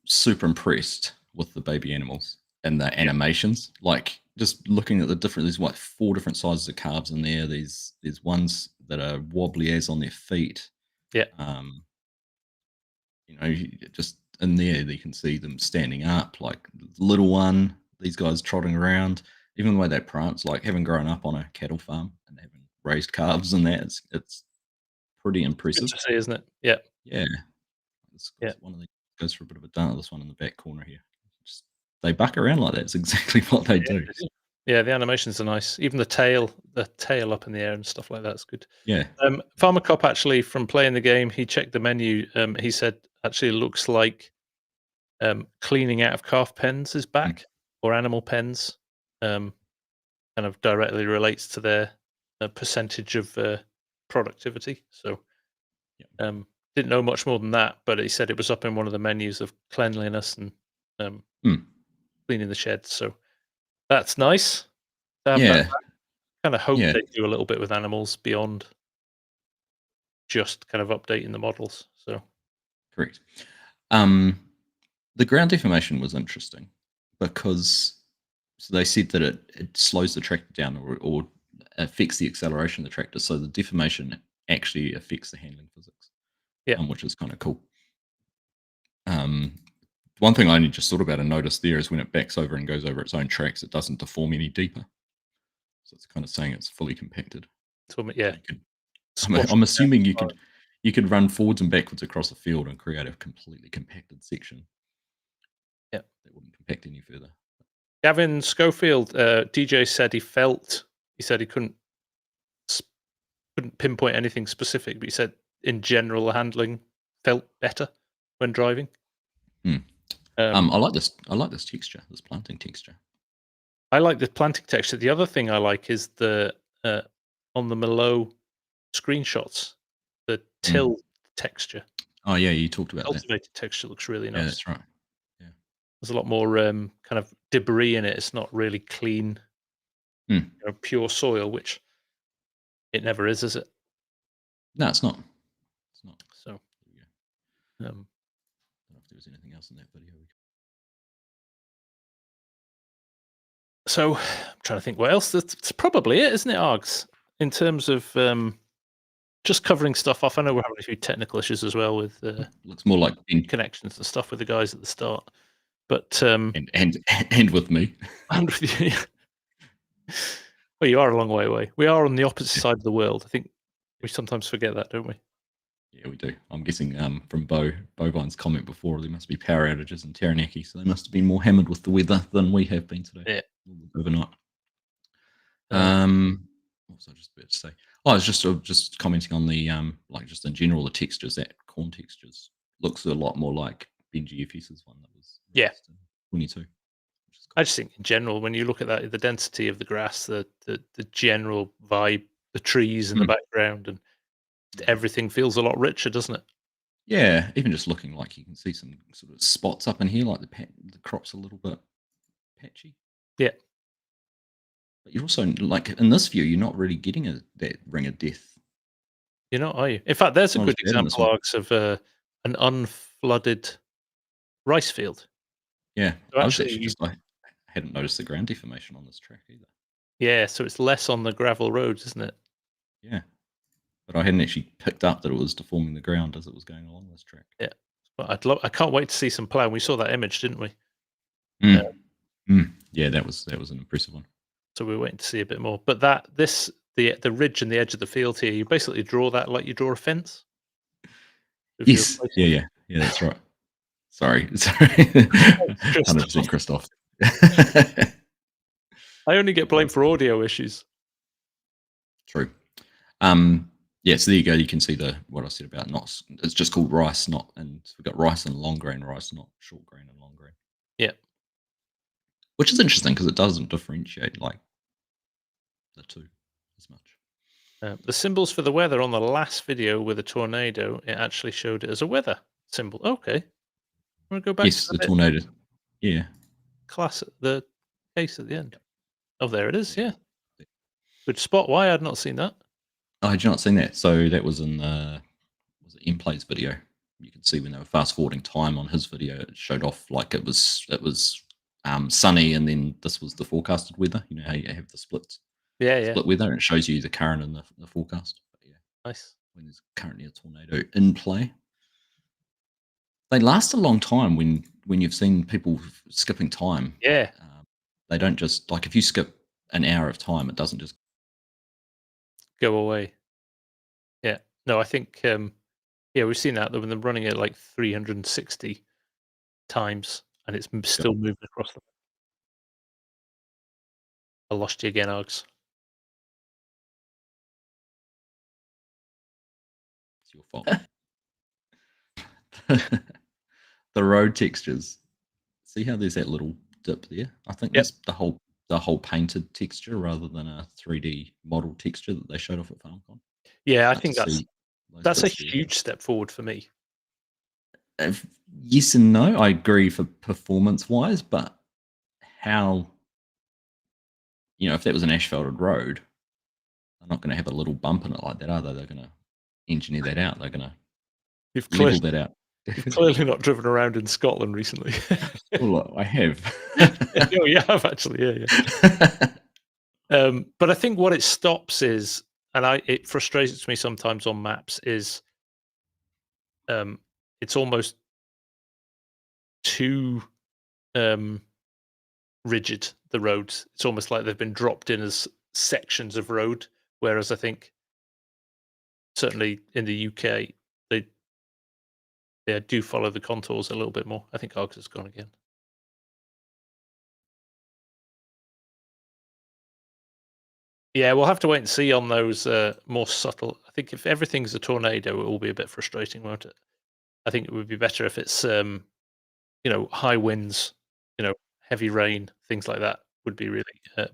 super impressed with the baby animals and the animations. Like just looking at the different, there's what 4 different sizes of calves in there. There's ones that are wobbly as on their feet. Yeah. Just in there you can see them standing up, like the little one. These guys trotting around, even the way they prance, like having grown up on a cattle farm and having raised calves and that, it's pretty impressive. Good to see, isn't it? Yeah. Yeah. Yeah. One of the goes for a bit of a dart. This one in the back corner here. Just, they buck around like that. It's exactly what they do. Yeah, the animations are nice. Even the tail up in the air and stuff like that's good. Yeah. Farmer Cop actually, from playing the game, he checked the menu. He said actually it looks like cleaning out of calf pens is back, or animal pens. Kind of directly relates to their percentage of productivity. So didn't know much more than that, but he said it was up in one of the menus of cleanliness and cleaning the sheds. So that's nice. Yeah. Kind of hope they do a little bit with animals beyond just kind of updating the models. So correct. The ground deformation was interesting because they said that it slows the tractor down or affects the acceleration of the tractor. So the deformation actually affects the handling physics, which is kind of cool. One thing I only just thought about and noticed there is when it backs over and goes over its own tracks, it doesn't deform any deeper. So it's kind of saying it's fully compacted. So, yeah. I'm assuming you could run forwards and backwards across a field and create a completely compacted section. Yeah. That wouldn't compact any further. Gavin Schofield, DJ said he said he couldn't pinpoint anything specific, but he said in general the handling felt better when driving. I like this texture, this planting texture. I like the planting texture. The other thing I like is the on the Merlot screenshots, the till texture. Oh yeah, you talked about that. Cultivated texture looks really nice. Yeah, that's right. Yeah, there's a lot more kind of debris in it. It's not really clean, pure soil, which it never is it? No, it's not. It's not. So, I don't know if there was anything else in that video. So I'm trying to think what else. That's probably it, isn't it, Args? In terms of just covering stuff off. I know we're having a few technical issues as well with looks more like connections and stuff with the guys at the start, but and with me and with you. Well, you are a long way away. We are on the opposite side of the world. I think we sometimes forget that, don't we? Yeah, we do. I'm guessing from Bovine's comment before, there must be power outages in Taranaki, so they must have been more hammered with the weather than we have been today. Yeah. Overnight. What was I just about to say? Oh, I was just commenting on the like just in general the textures. That corn textures looks a lot more like Benji FS's one that was 22. Cool. I just think in general, when you look at that, the density of the grass, the general vibe, the trees in the background, and everything feels a lot richer, doesn't it? Yeah, even just looking like you can see some sort of spots up in here, like the crop's a little bit patchy. Yeah. But you're also, like, in this view, you're not really getting that ring of death. You're not, are you? In fact, there's a good example, Args, of an unflooded rice field. Yeah. So I hadn't noticed the ground deformation on this track either. Yeah, so it's less on the gravel roads, isn't it? Yeah. But I hadn't actually picked up that it was deforming the ground as it was going along this track. Yeah. But I can't wait to see some plough. We saw that image, didn't we? Yeah, that was an impressive one. So we're waiting to see a bit more. But the ridge and the edge of the field here, you basically draw that like you draw a fence. Yes. Yeah, that's right. Sorry. 100% Christoph. I only get blamed for audio issues. True. Yeah, so there you go. You can see what I said about not. It's just called rice, and we've got rice and long grain rice, not short grain and long grain. Yeah. Which is interesting because it doesn't differentiate like the two as much. The symbols for the weather on the last video with a tornado, it actually showed it as a weather symbol. Okay. I'm going to go back yes, to the tornado. Yeah. class the case at the end. Oh, there it is. Yeah. Good spot. Why I had not seen that. Oh, had you not seen that? So that was in was it Implay's video? You can see when they were fast forwarding time on his video, it showed off like it was sunny, and then this was the forecasted weather. You know how you have the splits, Yeah, yeah. split weather, and it shows you the current and the forecast. But yeah, Nice. when there's currently a tornado in play, they last a long time. When you've seen people skipping time, Yeah. they don't just like if you skip an hour of time, it doesn't just Go away. Yeah. No, I think yeah, we've seen that when they're running it like 360 times and it's still moving across them. I lost you again, Args. It's your fault. The road textures. See how there's that little dip there? I think Yep. that's the whole painted texture rather than a 3D model texture that they showed off at FarmCon. Yeah, I Start think to see those that's a bits there. huge step forward for me. Yes and no. I agree for performance wise, but how, if that was an asphalted road, they're not going to have a little bump in it like that, are they? They're going to engineer that out. They're going to You've level clearly, that out. you've clearly not driven around in Scotland recently. Well, I have. Oh, you have actually, yeah. But I think what it stops is, and it frustrates me sometimes on maps, is it's almost too rigid, the roads. It's almost like they've been dropped in as sections of road, whereas I think certainly in the UK they do follow the contours a little bit more. I think Args has gone again. Yeah, we'll have to wait and see on those more subtle. I think if everything's a tornado, it will be a bit frustrating, won't it? I think it would be better if it's high winds, heavy rain, things like that would be really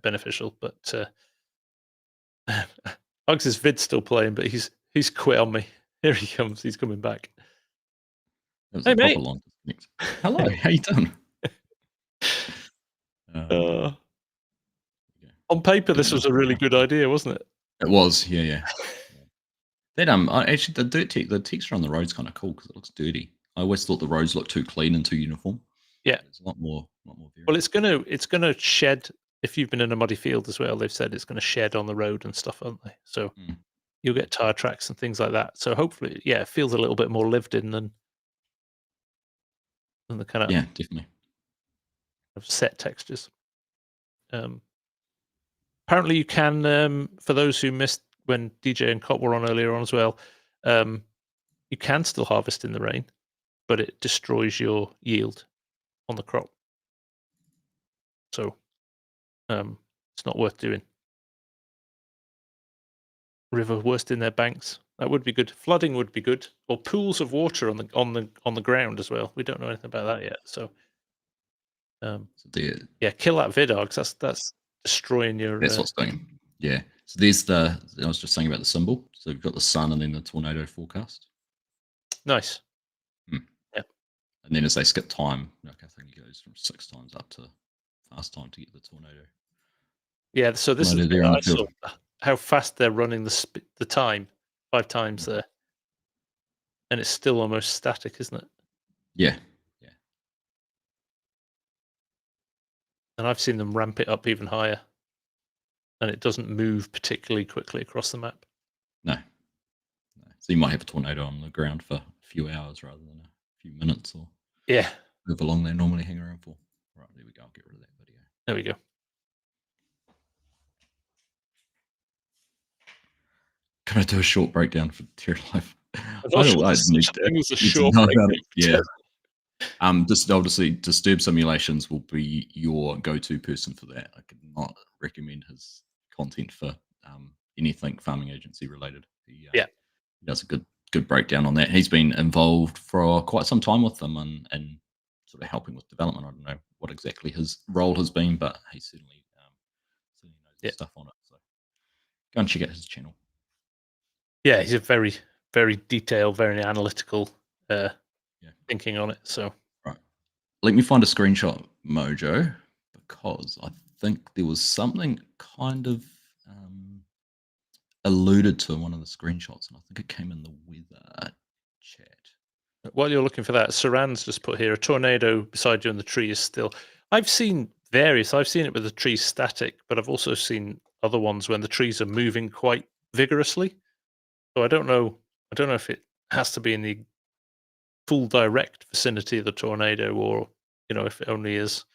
beneficial. But Args' vid's still playing, but he's quit on me. Here he comes. He's coming back. That was Hey, a proper mate. long disconnect. Hello, how you doing? On paper, this was a really good idea, wasn't it? It was, yeah. That actually the texture on the road's kind of cool because it looks dirty. I always thought the roads looked too clean and too uniform. Yeah, it's a lot more. Well, it's gonna shed. If you've been in a muddy field as well, they've said it's going to shed on the road and stuff, aren't they? So you'll get tire tracks and things like that. So hopefully, yeah, it feels a little bit more lived in than the kind of definitely set textures. Apparently, you can. For those who missed when DJ and Cop were on earlier on as well, you can still harvest in the rain, but it destroys your yield on the crop. So it's not worth doing. River worst in their banks. That would be good. Flooding would be good, or pools of water on the ground as well. We don't know anything about that yet. So, kill that vidargs. That's destroying your. That's what's doing. Yeah. So there's I was just saying about the symbol. So we've got the sun and then the tornado forecast. Nice. Yeah. And then as they skip time, I think it goes from 6 times up to fast time to get the tornado. Yeah. So this is I saw how fast they're running the time 5 times there, and it's still almost static, isn't it? Yeah. And I've seen them ramp it up even higher, and it doesn't move particularly quickly across the map. No. So you might have a tornado on the ground for a few hours rather than a few minutes, or move along they normally hang around for. Right, there we go. I'll get rid of that video. There we go. Can I do a short breakdown for Terra Life? I think it's a short breakdown. Yeah. Just obviously, Disturb Simulations will be your go-to person for that. I could not recommend his content for anything farming agency related. He does a good breakdown on that. He's been involved for quite some time with them and sort of helping with development. I don't know what exactly his role has been, but he certainly knows his stuff on it. So go and check out his channel. Yeah, he's a very, very detailed, very analytical thinking on it. So right, let me find a screenshot, Mojo, because I think there was something kind of alluded to in one of the screenshots, and I think it came in the weather chat. While you're looking for that, Saran's just put here, a tornado beside you and the tree is still. I've seen various. I've seen it with the trees static, but I've also seen other ones when the trees are moving quite vigorously. So I don't know. I don't know if it has to be in the full direct vicinity of the tornado, or if it only is,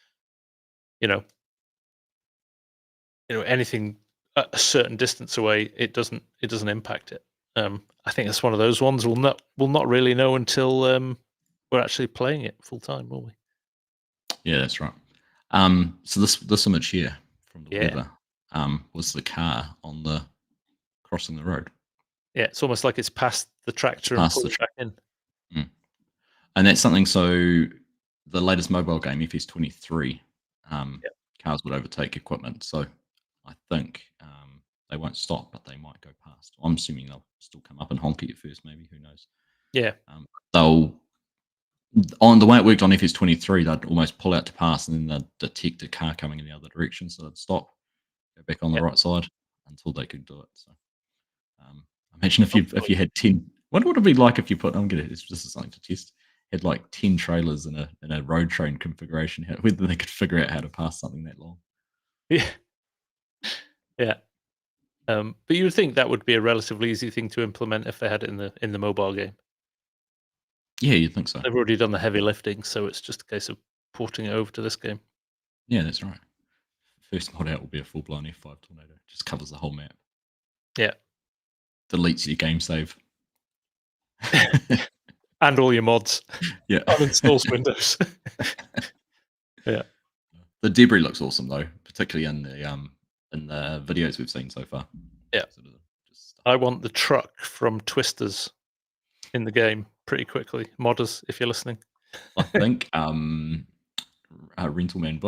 anything a certain distance away, it doesn't impact it. I think it's one of those ones we'll not really know until we're actually playing it full time, will we? Yeah, that's right. So this image here from the weather was the car on the crossing the road. Yeah, it's almost like it's past the tractor and pulled back in. And that's something. So the latest mobile game, FS23, cars would overtake equipment. So I think they won't stop, but they might go past. I'm assuming they'll still come up and honk at you first. Maybe, who knows? Yeah. They'll, on the way it worked on FS23, they'd almost pull out to pass, and then they'd detect a car coming in the other direction, so they'd stop, go back on the right side until they could do it. So imagine if you had 10. What would it be like if you put? This is something to test. Had like 10 trailers in a road train configuration. Whether they could figure out how to pass something that long. Yeah. Yeah. But you would think that would be a relatively easy thing to implement if they had it in the mobile game. Yeah, you'd think so. They've already done the heavy lifting, so it's just a case of porting it over to this game. Yeah, that's right. First mod out will be a full-blown F5 tornado. Just covers the whole map. Yeah. Deletes your game save. And all your mods. Yeah. Uninstalls Windows. Yeah. The debris looks awesome though, particularly in the videos we've seen so far. Yeah. I want the truck from Twisters in the game pretty quickly. Modders, if you're listening. I think Rental Man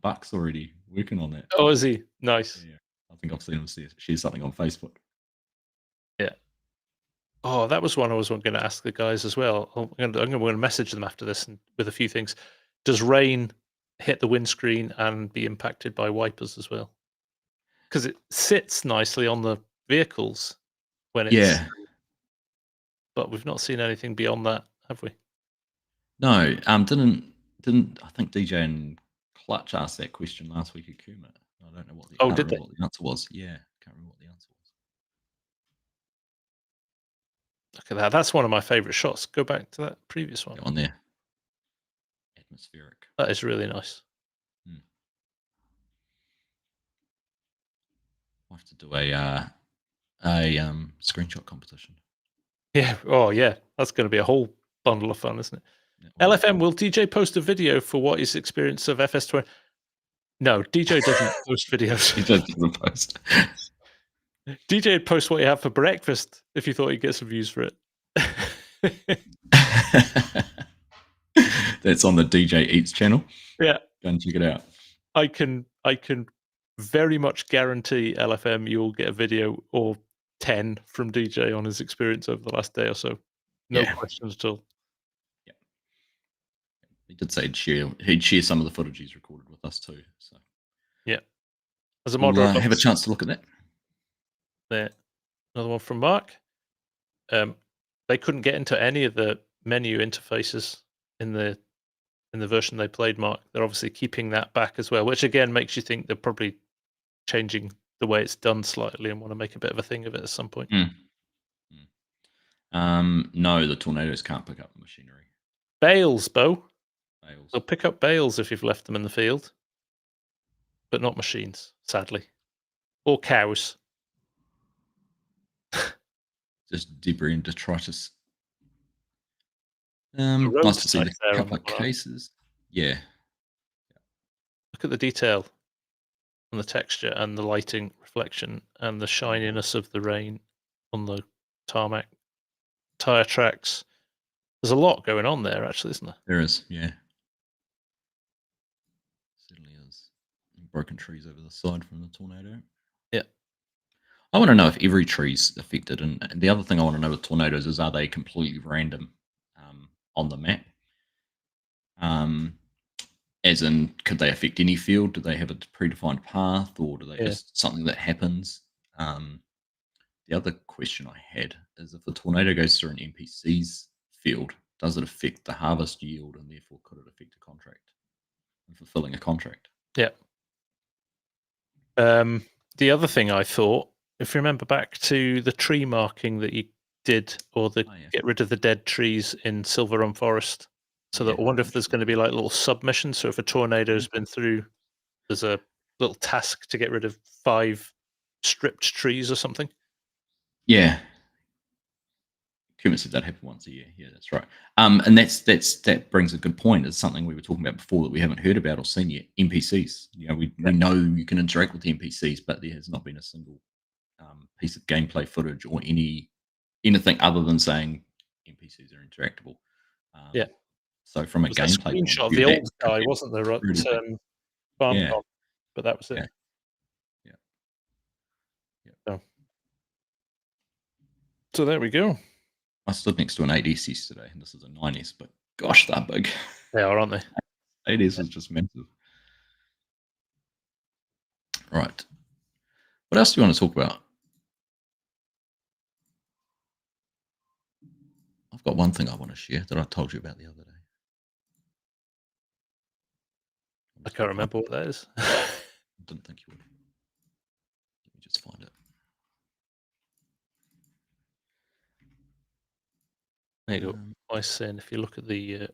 Buck's already working on that. Oh, is he? Nice. Yeah. I think I've seen him share something on Facebook. Yeah. Oh, that was one I was going to ask the guys as well. I'm going to message them after this with a few things. Does rain hit the windscreen and be impacted by wipers as well? Because it sits nicely on the vehicles when it's but we've not seen anything beyond that, have we? No, didn't I think DJ and Clutch asked that question last week at Kuma? I don't know what the what the answer was. Yeah, can't remember what the answer was. Look at that. That's one of my favorite shots. Go back to that previous one. Get on there. Atmospheric. That is really nice. I'll have to do a screenshot competition. Yeah. Oh, yeah. That's going to be a whole bundle of fun, isn't it? Yeah, LFM, will DJ post a video for what his experience of FS20? No, DJ doesn't post videos. He doesn't post. DJ would post what you have for breakfast if you thought you'd get some views for it. That's on the DJ Eats channel. Yeah. Go and check it out. I can very much guarantee LFM you'll get a video or 10 from DJ on his experience over the last day or so. No questions at all. Yeah. He did say he'd share some of the footage he's recorded with us too. So yeah. As a moderator, we'll have a chance to look at that. There. Another one from Mark. They couldn't get into any of the menu interfaces in the version they played, Mark. They're obviously keeping that back as well, which again makes you think they're probably changing the way it's done slightly and want to make a bit of a thing of it at some point. No, the tornadoes can't pick up machinery. Bales, Bo. Bales. They'll pick up bales if you've left them in the field, but not machines, sadly, or cows. Just debris and detritus. Nice to see the couple of cases. Yeah. Look at the detail on the texture and the lighting reflection and the shininess of the rain on the tarmac, tire tracks. There's a lot going on there, actually, isn't there? There is, yeah. Certainly is. Broken trees over the side from the tornado. Yeah. I want to know if every tree's affected. And the other thing I want to know with tornadoes is, are they completely random on the map? As in, could they affect any field? Do they have a predefined path, or do they just something that happens? The other question I had is, if the tornado goes through an NPC's field, does it affect the harvest yield, and therefore could it affect a contract and fulfilling a contract? Yeah. The other thing I thought, if you remember back to the tree marking that you did, or the get rid of the dead trees in Silver Run Forest, so that I wonder if there's going to be like little submissions. So if a tornado's been through, there's a little task to get rid of 5 stripped trees or something. Yeah. Kuman said that happen once a year. Yeah, that's right. And that brings a good point. It's something we were talking about before that we haven't heard about or seen yet. NPCs. We know you can interact with the NPCs, but there has not been a single piece of gameplay footage or anything other than saying NPCs are interactable. So from a gameplay point screenshot of of view, the old guy, wasn't there? At FarmCon, but that was it. So there we go. I stood next to an 8S yesterday, and this is a 9S, but gosh, they're big. They are, aren't they? 8S is just massive. Right. What else do you want to talk about? I've got one thing I want to share that I told you about the other day. I can't remember what that is. I didn't think you would. Let me just find it. There you go. I saying if you look at the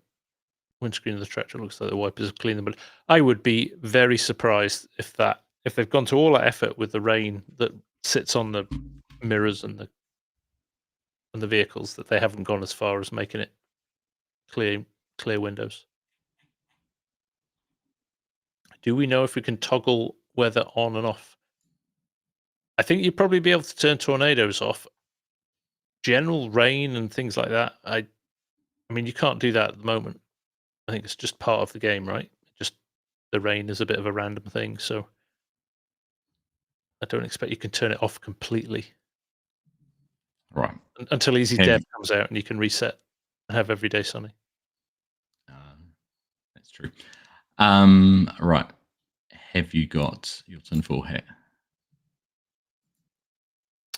windscreen of the tractor, it looks like the wipers have cleaned them. But I would be very surprised if they've gone to all that effort with the rain that sits on the mirrors and the vehicles, that they haven't gone as far as making it clear windows. Do we know if we can toggle weather on and off? I think you'd probably be able to turn tornadoes off. General rain and things like that, I mean, you can't do that at the moment. I think it's just part of the game, right? Just the rain is a bit of a random thing, so I don't expect you can turn it off completely. Right. Until Easy Dev comes out and you can reset and have every day sunny. That's true. Right. Have you got your tinfoil hat?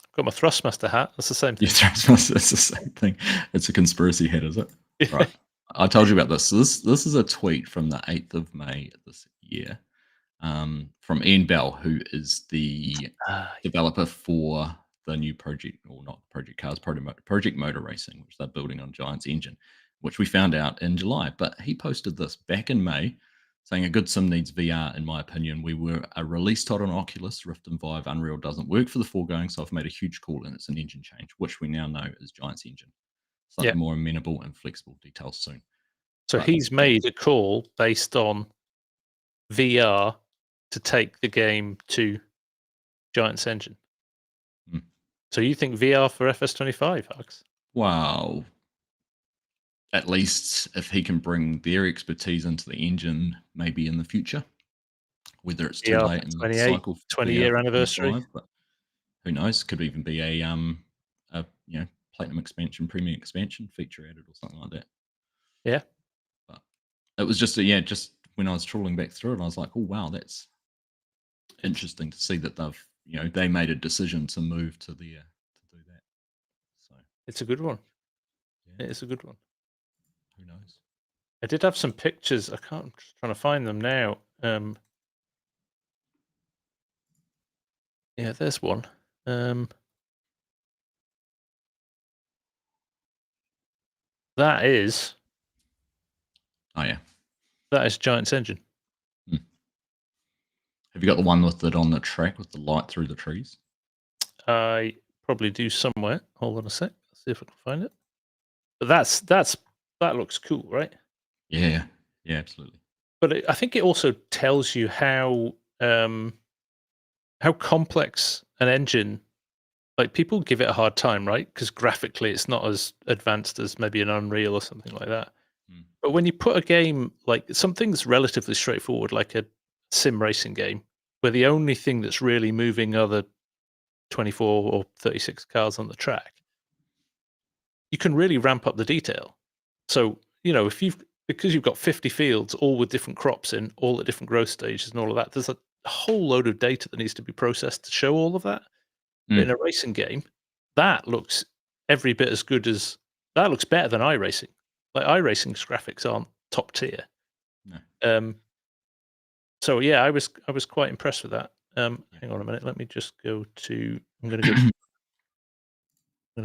I've got my Thrustmaster hat. That's the same thing. Your Thrustmaster, that's the same thing. It's a conspiracy hat, is it? Right. I told you about this. This is a tweet from the 8th of May this year, from Ian Bell, who is the developer for the new project, or not Project Cars, Project Motor Racing, which they're building on Giant's engine, which we found out in July. But he posted this back in May, saying a good sim needs VR, in my opinion. We were a release title on Oculus, Rift and Vive. Unreal doesn't work for the foregoing, so I've made a huge call, and it's an engine change, which we now know is Giant's engine. Slightly more amenable and flexible. Details soon. So he's made a call based on VR to take the game to Giant's engine. So you think VR for FS25, Hugs? Wow. At least if he can bring their expertise into the engine, maybe in the future, whether it's too late in the cycle, 20-year anniversary. But who knows? Could even be a Platinum expansion, Premium expansion feature added or something like that. Yeah. But it was just just when I was trawling back through it, I was like, oh wow, that's interesting to see that they've they made a decision to move to the to do that. So it's a good one. Yeah. It's a good one. Who knows? I did have some pictures. I'm just trying to find them now. Yeah, there's one. That is. Oh yeah. That is Giant's engine. Have you got the one with it on the track with the light through the trees? I probably do somewhere. Hold on a sec. Let's see if I can find it. But that looks cool, right? Yeah, absolutely. But I think it also tells you how complex an engine. Like, people give it a hard time, right? Because graphically, it's not as advanced as maybe an Unreal or something like that. But when you put a game like something's relatively straightforward, like a sim racing game, where the only thing that's really moving are the 24 or 36 cars on the track, you can really ramp up the detail. So, if you've because you've got 50 fields, all with different crops in, all at different growth stages and all of that, there's a whole load of data that needs to be processed to show all of that. But in a racing game, that looks every bit as good as that looks better than iRacing. Like iRacing's graphics aren't top tier. No. So yeah, I was quite impressed with that. Hang on a minute, let me just go to. I'm going to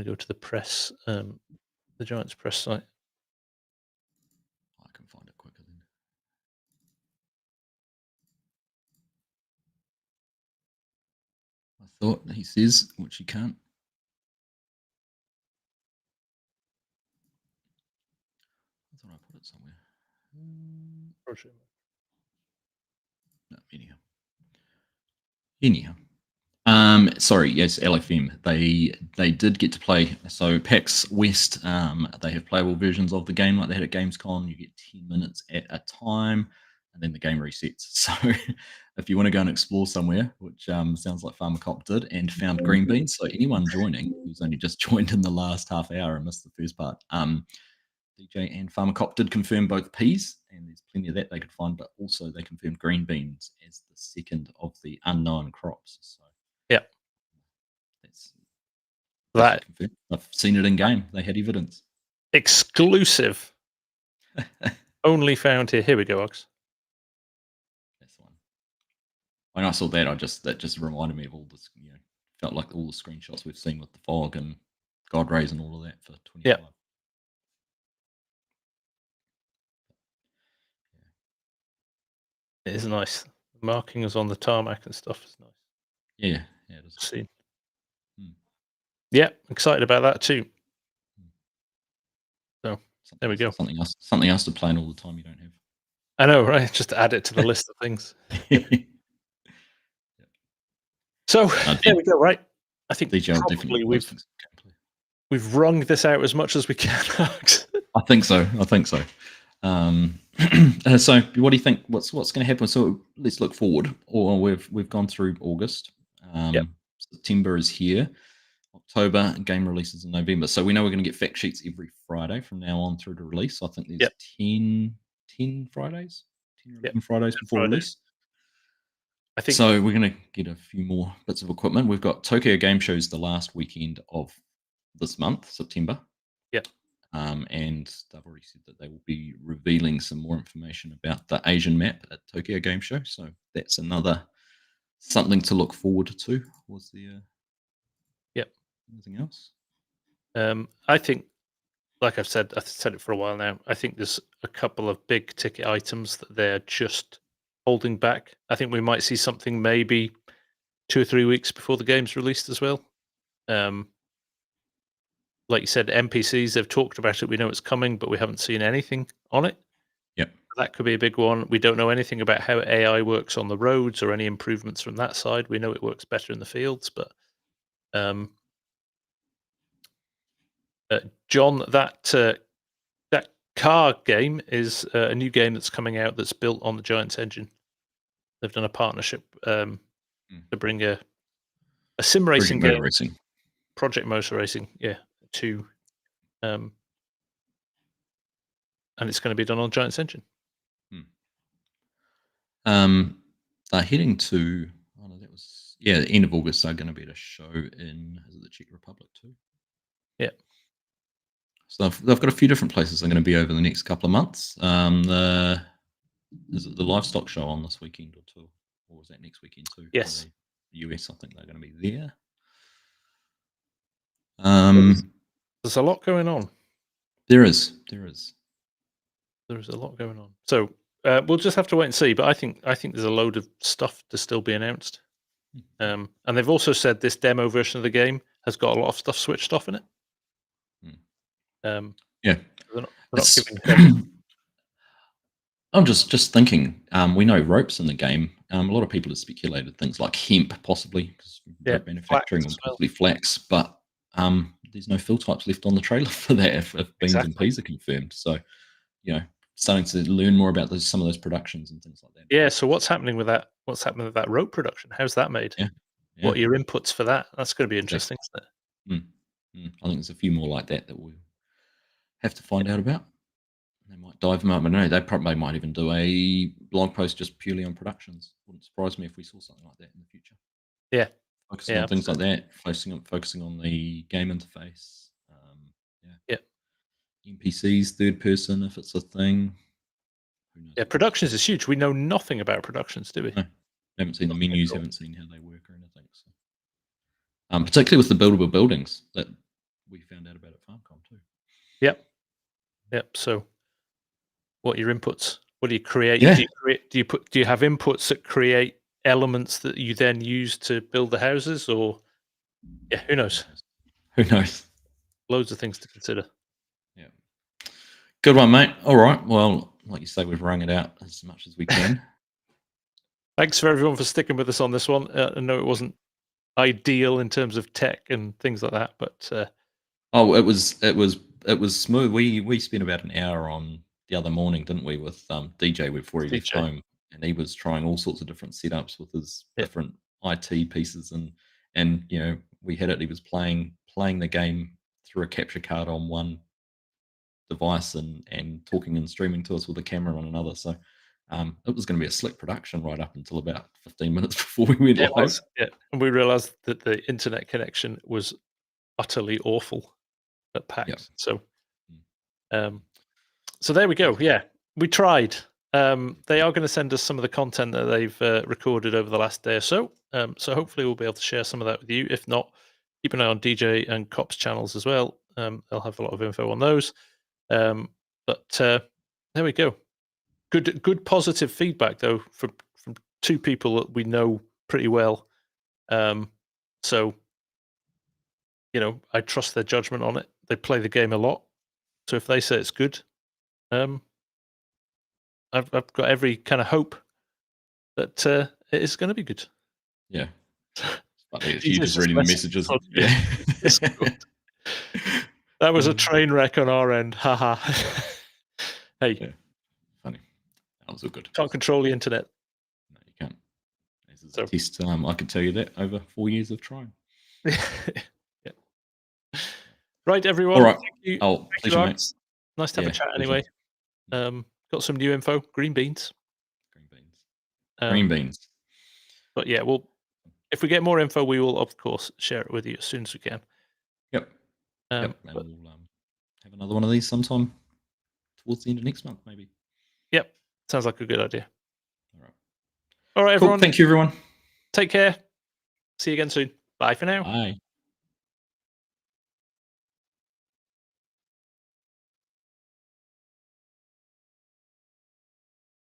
go to the press, the Giants press site. I can find it quicker then. I thought he says, which he can't. I thought I put it somewhere. No, anyhow. Sorry, yes, LFM. They did get to play. So PAX West, they have playable versions of the game like they had at Gamescom. You get 10 minutes at a time, and then the game resets. So if you want to go and explore somewhere, which sounds like Pharmacop did, and found green beans. So anyone joining who's only just joined in the last half hour and missed the first part, DJ and Pharmacop did confirm both peas, and there's plenty of that they could find, but also they confirmed green beans as the second of the unknown crops. So yeah, that's that confirmed. I've seen it in game. They had evidence. Exclusive. Only found here. Here we go, Ox. That's the one. When I saw that, that just reminded me of all this. Felt like all the screenshots we've seen with the fog and God rays and all of that for 25. Yeah. It is nice. The markings on the tarmac and stuff is nice. Yeah, it is. See. Yeah, excited about that too. So there we go. Something else to plan all the time you don't have. I know, right? Just add it to the list of things. So there we go, right? I think probably we've wrung this out as much as we can. I think so. So what do you think? What's going to happen? So let's look forward. Or we've gone through August. September is here. October, game releases in November. So we know we're going to get fact sheets every Friday from now on through to release. I think there's 10 Fridays, 10 or 11 Fridays before release. I think so. We're going to get a few more bits of equipment. We've got Tokyo Game Shows the last weekend of this month, September. Yeah. And they've already said that they will be revealing some more information about the Asian map at Tokyo Game Show. So that's another something to look forward to. Was there anything else? I think, like I've said it for a while now. I think there's a couple of big ticket items that they're just holding back. I think we might see something maybe 2 or 3 weeks before the game's released as well. Like you said, NPCs, they've talked about it. We know it's coming, but we haven't seen anything on it. Yep. That could be a big one. We don't know anything about how AI works on the roads or any improvements from that side. We know it works better in the fields, but John, that car game is a new game that's coming out that's built on the Giants engine. They've done a partnership to bring a sim racing game, Project Motor Racing, to and it's going to be done on Giants engine. They're heading to end of August. They're going to be at a show in the Czech Republic too. Yeah. So they've got a few different places they're going to be over the next couple of months. Is it the livestock show on this weekend or two, or is that next weekend too? Yes. The US, I think they're going to be there. There's a lot going on. There is. There's a lot going on. So we'll just have to wait and see. But I think there's a load of stuff to still be announced. And they've also said this demo version of the game has got a lot of stuff switched off in it. Yeah. They're not giving I'm just thinking. We know ropes in the game. A lot of people have speculated things like hemp, possibly because rope manufacturing, and possibly flax. But there's no fill types left on the trailer for that if beans and peas are confirmed. So, starting to learn more about some of those productions and things like that. Yeah. So what's happening with that? What's happening with that rope production? How's that made? Yeah. What are your inputs for that? That's going to be interesting, isn't it? I think there's a few more like that we'll have to find out about. They might dive them up. I don't know. They probably might even do a blog post just purely on productions. Wouldn't surprise me if we saw something like that in the future. Yeah. Focusing Yeah, on things like that, focusing on the game interface. Yeah. NPCs, third person, if it's a thing. Who knows? Yeah, productions is huge. We know nothing about productions, do we? No. Haven't seen the Nothing at menus, all. haven't seen how they work or anything. So. Particularly with the buildable buildings that we found out about at FarmCon too. Yep. So, what are your inputs? What do you create? Yeah. Do you have inputs that create elements that you then use to build the houses, or who knows? Who knows? Loads of things to consider. Yeah. Good one, mate. All right. Well, like you say, we've wrung it out as much as we can. Thanks for everyone for sticking with us on this one. I know it wasn't ideal in terms of tech and things like that, but it was smooth. We spent about an hour on the other morning, didn't we, with DJ before he left home, and he was trying all sorts of different setups with his different IT pieces, and you know, we had it. He was playing the game through a capture card on one device and talking and streaming to us with a camera on another. So it was going to be a slick production right up until about 15 minutes before we went live. And we realized that the internet connection was utterly awful at PAX. Yep. So there we go. Yeah, we tried. They are going to send us some of the content that they've recorded over the last day or so. So hopefully we'll be able to share some of that with you. If not, keep an eye on DJ and Cop's channels as well. They'll have a lot of info on those. But there we go. Good positive feedback though from two people that we know pretty well. So you know, I trust their judgment on it. They play the game a lot, so if they say it's good, I've got every kind of hope that it is going to be good. Yeah. You just reading the messages. Yeah. That was a train wreck on our end. Haha. Hey. Yeah. Funny. That was all good. Can't control the internet. No, you can't. This is a test. I can tell you that over 4 years of trying. Yeah. Right, everyone. All right. Thank you. Pleasure, mate. Nice to have a chat anyway. Got some new info. Green beans. Green beans. But yeah, if we get more info, we will of course share it with you as soon as we can. Yep. And we'll have another one of these sometime towards the end of next month, maybe. Yep. Sounds like a good idea. All right. All right, everyone. Cool. Thank you, everyone. Take care. See you again soon. Bye for now. Bye.